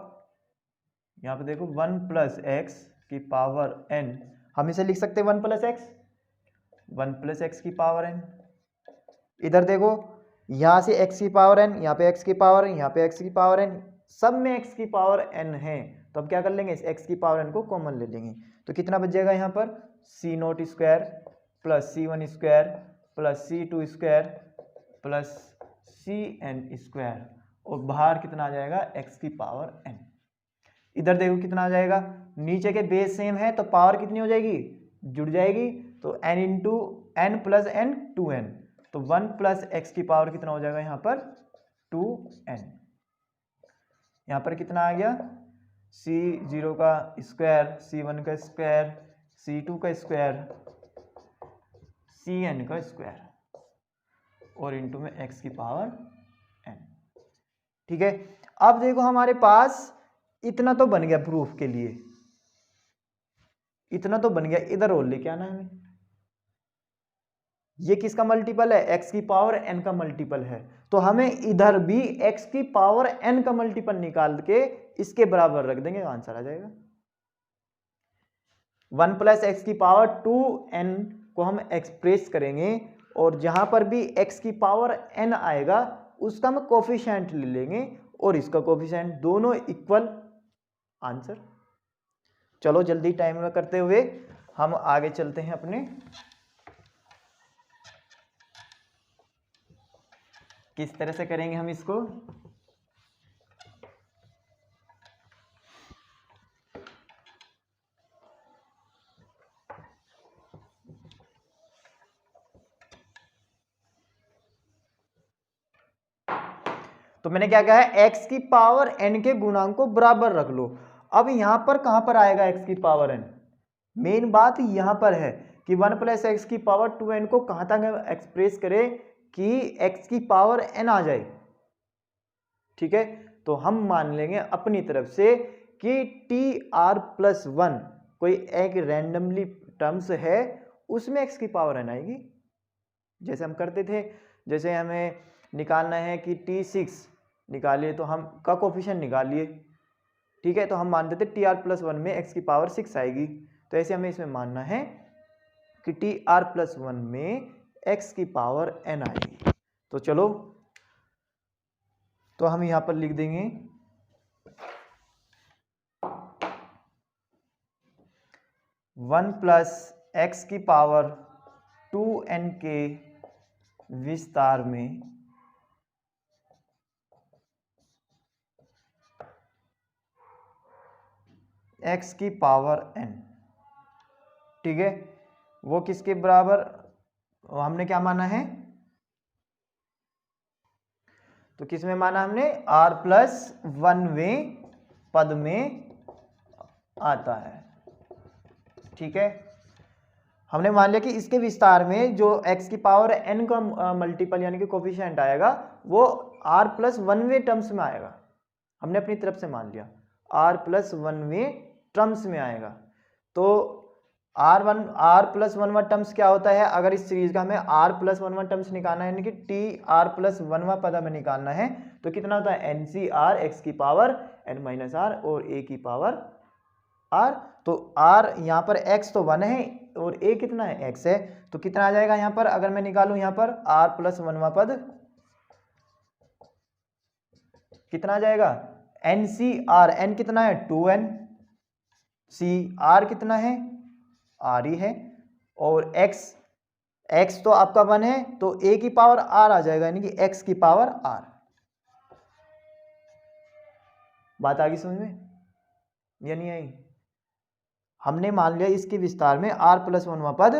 यहाँ पे देखो वन प्लस एक्स की पावर एन, हम इसे लिख सकते हैं one plus x, one plus x की पावर एन। इधर देखो यहाँ से एक्स की पावर एन, यहाँ पे एक्स की पावर एन, यहाँ पे एक्स की पावर एन, सब में एक्स की पावर एन है, तो अब क्या कर लेंगे, इस एक्स की पावर एन को कॉमन ले लेंगे, तो कितना बच जाएगा यहाँ पर, C naught square plus C one square plus C two square plus C n square, और बाहर कितना आ जाएगा, एक्स की पावर एन। इधर देखो कितना आ जाएगा, नीचे के बेस सेम है तो पावर कितनी हो जाएगी, जुड़ जाएगी, तो n into n plus n two n, तो वन प्लस एक्स की पावर कितना हो जाएगा यहाँ पर, टू एन। यहाँ पर कितना आ गया, सी जीरो का स्क्वायर, सी वन का स्क्वायर, सी टू का स्क्वायर, सी एन का स्क्वायर, और इंटू में एक्स की पावर एन, ठीक है। अब देखो हमारे पास इतना तो बन गया प्रूफ के लिए, इतना तो बन गया, इधर और लेके आना है हमें, ये किसका मल्टीपल है, एक्स की पावर एन का मल्टीपल है, तो हमें इधर भी एक्स की पावर एन का मल्टीपल निकाल के इसके बराबर रख देंगे, आंसर आ जाएगा। 1 प्लस एक्स की पावर 2n को हम एक्सप्रेस करेंगे और जहां पर भी x की पावर n आएगा उसका हम कोफिशिएंट ले लेंगे और इसका कोफिशिएंट, दोनों इक्वल आंसर। चलो जल्दी टाइम में करते हुए हम आगे चलते हैं अपने, किस तरह से करेंगे हम इसको। तो मैंने क्या कहा है, x की पावर n के गुणांक को बराबर रख लो। अब यहां पर कहां पर आएगा x की पावर n, मेन बात यहां पर है कि 1 प्लस एक्स की पावर 2n को कहां तक एक्सप्रेस करें कि x की पावर n आ जाए। ठीक है, तो हम मान लेंगे अपनी तरफ से कि tr+1 कोई एक रैंडमली टर्म्स है, उसमें x की पावर n आएगी। जैसे हम करते थे, जैसे हमें निकालना है कि t6 निकालिए तो हम का कोफिशिएंट निकालिए। ठीक है, तो हम मानते थे tr+1 में x की पावर 6 आएगी, तो ऐसे हमें इसमें मानना है कि tr+1 में x की पावर n आएगी। तो चलो, तो हम यहां पर लिख देंगे 1 प्लस एक्स की पावर 2n के विस्तार में x की पावर n। ठीक है, वो किसके बराबर हमने क्या माना है, तो किस में माना हमने, r+1वें पद में आता है। ठीक है, हमने मान लिया कि इसके विस्तार में जो x की पावर n का मल्टीपल यानी कि कोफिशिएंट आएगा वो r+1वें टर्म्स में आएगा। हमने अपनी तरफ से मान लिया r+1वें टर्म्स में आएगा। तो r+1वां टर्म्स क्या होता है, अगर इस सीरीज का हमें r+1वां टर्म्स निकालना है यानी कि tr+1वां पद हमें निकालना है, तो कितना होता है, NCr x की पावर n-r और a की पावर r। तो r यहाँ पर x तो 1 है और a कितना है, x है, तो कितना आ जाएगा यहाँ पर, अगर मैं निकालूं यहाँ पर r+1वां पद कितना आ जाएगा, NCr, n कितना है 2n, cr कितना है r ही है, और x तो आपका 1 है तो a की पावर r आ जाएगा यानी कि x की पावर r। बात आ गई समझ में या नहीं आई। हमने मान लिया इसके विस्तार में r+1वां पद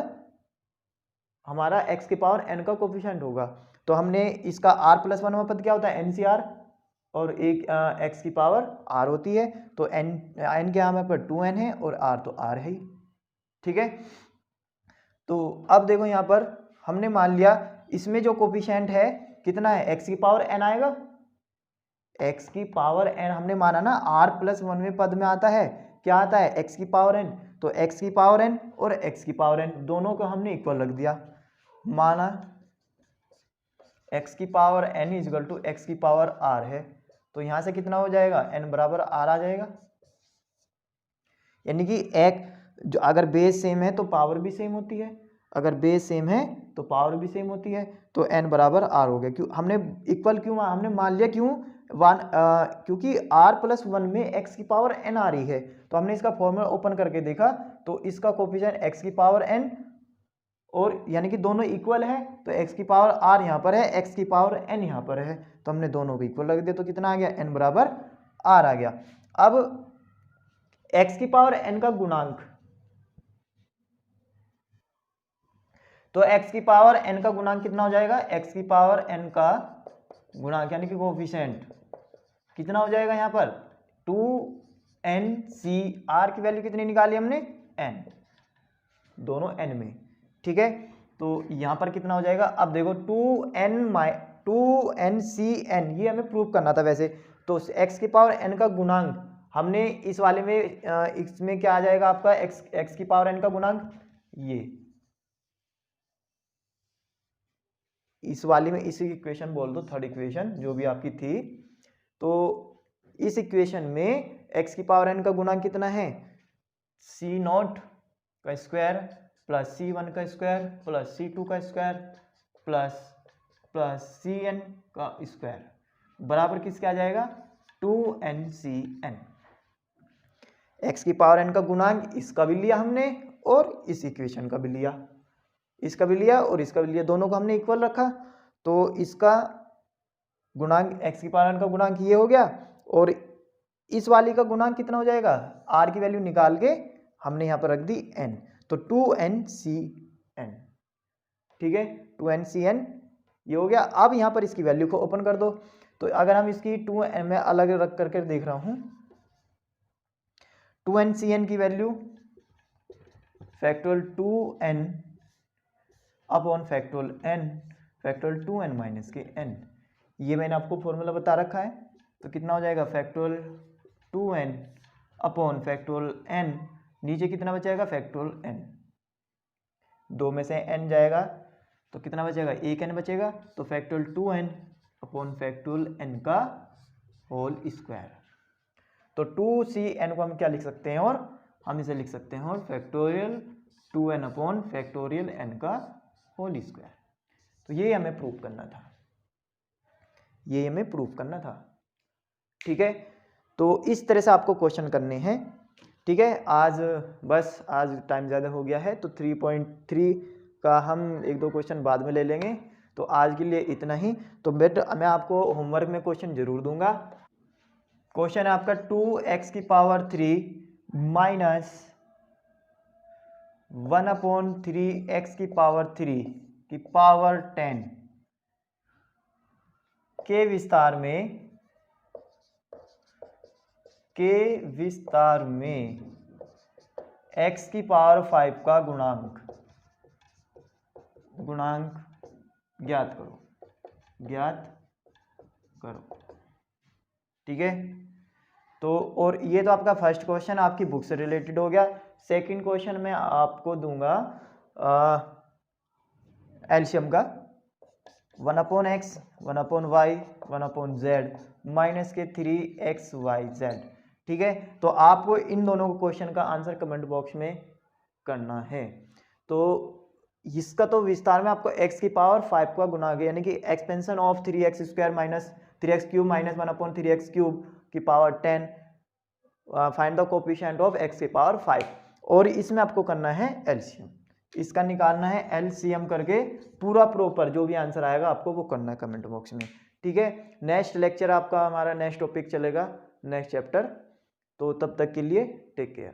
हमारा x की पावर n का कोफिशिएंट होगा, तो हमने इसका r+1वां पद क्या होता है, NCr, और एक x की पावर r होती है, तो n के यहाँ पर 2n है और r तो r है ही। ठीक है, तो अब देखो यहाँ पर हमने मान लिया इसमें जो कोफिशिएंट है कितना है, x की पावर n आएगा, x की पावर n हमने माना ना r+1वें पद में आता है, क्या आता है, x की पावर n, तो x की पावर n और x की पावर n दोनों को हमने इक्वल रख दिया, माना x की power n is equal to x की पावर r है, तो यहां से कितना हो जाएगा, n बराबर r आ जाएगा। यानी कि एक जो अगर बेस सेम है तो पावर भी सेम होती है, अगर बेस सेम है तो पावर भी सेम होती है, तो n बराबर r हो गया। क्यों हमने इक्वल क्यों हमने मान लिया, क्यों क्योंकि r+1 में x की पावर n आ रही है, तो हमने इसका फॉर्मूला ओपन करके देखा तो इसका कोफिशिएंट x की पावर n और यानी कि दोनों इक्वल है, तो x की पावर r यहाँ पर है, x की पावर n यहाँ पर है, तो हमने दोनों को इक्वल रख दिया, तो कितना आ गया, n बराबर r आ गया। अब x की पावर n का गुणांक, तो x की पावर n का गुणांक कितना हो जाएगा, x की पावर n का गुणांक यानी कि कोफिशिएंट कितना हो जाएगा, यहाँ पर 2n/r की वैल्यू कितनी निकाली हमने, n, दोनों n में। ठीक है, तो यहां पर कितना हो जाएगा, अब देखो 2n/2n ये हमें प्रूव करना था वैसे, तो x की पावर n का गुणांक हमने इस वाले में इसमें क्या आ जाएगा आपका x की पावर n का गुणांक, ये इस वाले में इसी इक्वेशन बोल दो, थर्ड इक्वेशन जो भी आपकी थी, तो इस इक्वेशन में x की पावर n का गुणांक कितना है, c0 का स्क्वायर प्लस C1 का स्क्वायर प्लस C2 का स्क्वायर प्लस Cn का स्क्वायर बराबर किसके आ जाएगा 2NCn। x की पावर n का गुणांक इसका भी लिया हमने और इस इक्वेशन का भी लिया, इसका भी लिया और इसका भी लिया, दोनों को हमने इक्वल रखा। तो इसका गुणांक x की पावर n का गुणांक ये हो गया और इस वाली का गुणांक कितना हो जाएगा, r की वैल्यू निकाल के हमने यहाँ पर रख दी n, तो 2NCn। ठीक है, 2NCn ये हो गया। अब यहाँ पर इसकी वैल्यू को ओपन कर दो, तो अगर हम इसकी 2n में अलग रख करके देख रहा हूँ, 2NCn की value factorial 2n upon factorial n factorial 2n minus के n, ये मैंने आपको फॉर्मूला बता रखा है। तो कितना हो जाएगा factorial 2n upon factorial n, नीचे कितना बचेगा फैक्टोरियल n, 2 में से n जाएगा तो कितना बचेगा, एक n बचेगा, तो factorial 2n upon factorial n का होल स्क्वायर। तो 2Cn को हम क्या लिख सकते हैं, और हम इसे लिख सकते हैं और factorial 2n upon factorial n का होल स्क्वायर। तो ये हमें प्रूफ करना था, ये हमें प्रूफ करना था। ठीक है, तो इस तरह से आपको क्वेश्चन करने हैं। ठीक है, आज बस आज टाइम ज़्यादा हो गया है, तो 3.3 का हम 1-2 क्वेश्चन बाद में ले लेंगे। तो आज के लिए इतना ही। तो मैं आपको होमवर्क में क्वेश्चन जरूर दूंगा। क्वेश्चन है आपका 2x की पावर 3 माइनस 1/3x की पावर 3 की पावर 10 के विस्तार में x की पावर 5 का गुणांक ज्ञात करो। ठीक है, तो और ये तो आपका फर्स्ट क्वेश्चन आपकी बुक से रिलेटेड हो गया। सेकंड क्वेश्चन में आपको दूंगा एलसीएम का 1/x 1/y 1/z माइनस के 3xyz। ठीक है, तो आपको इन दोनों क्वेश्चन का आंसर कमेंट बॉक्स में करना है। तो इसका तो विस्तार में आपको x की पावर 5 का गुना यानी कि expansion of 3x² minus 3x³ minus 1/3x³ की power 10, find the coefficient of x की पावर 5, और इसमें आपको करना है एलसीएम, इसका निकालना है एलसीएम करके पूरा प्रॉपर जो भी आंसर आएगा आपको वो करना है कमेंट बॉक्स में। ठीक है, नेक्स्ट लेक्चर आपका हमारा नेक्स्ट टॉपिक चलेगा, नेक्स्ट चैप्टर। तो तब तक के लिए टेक केयर।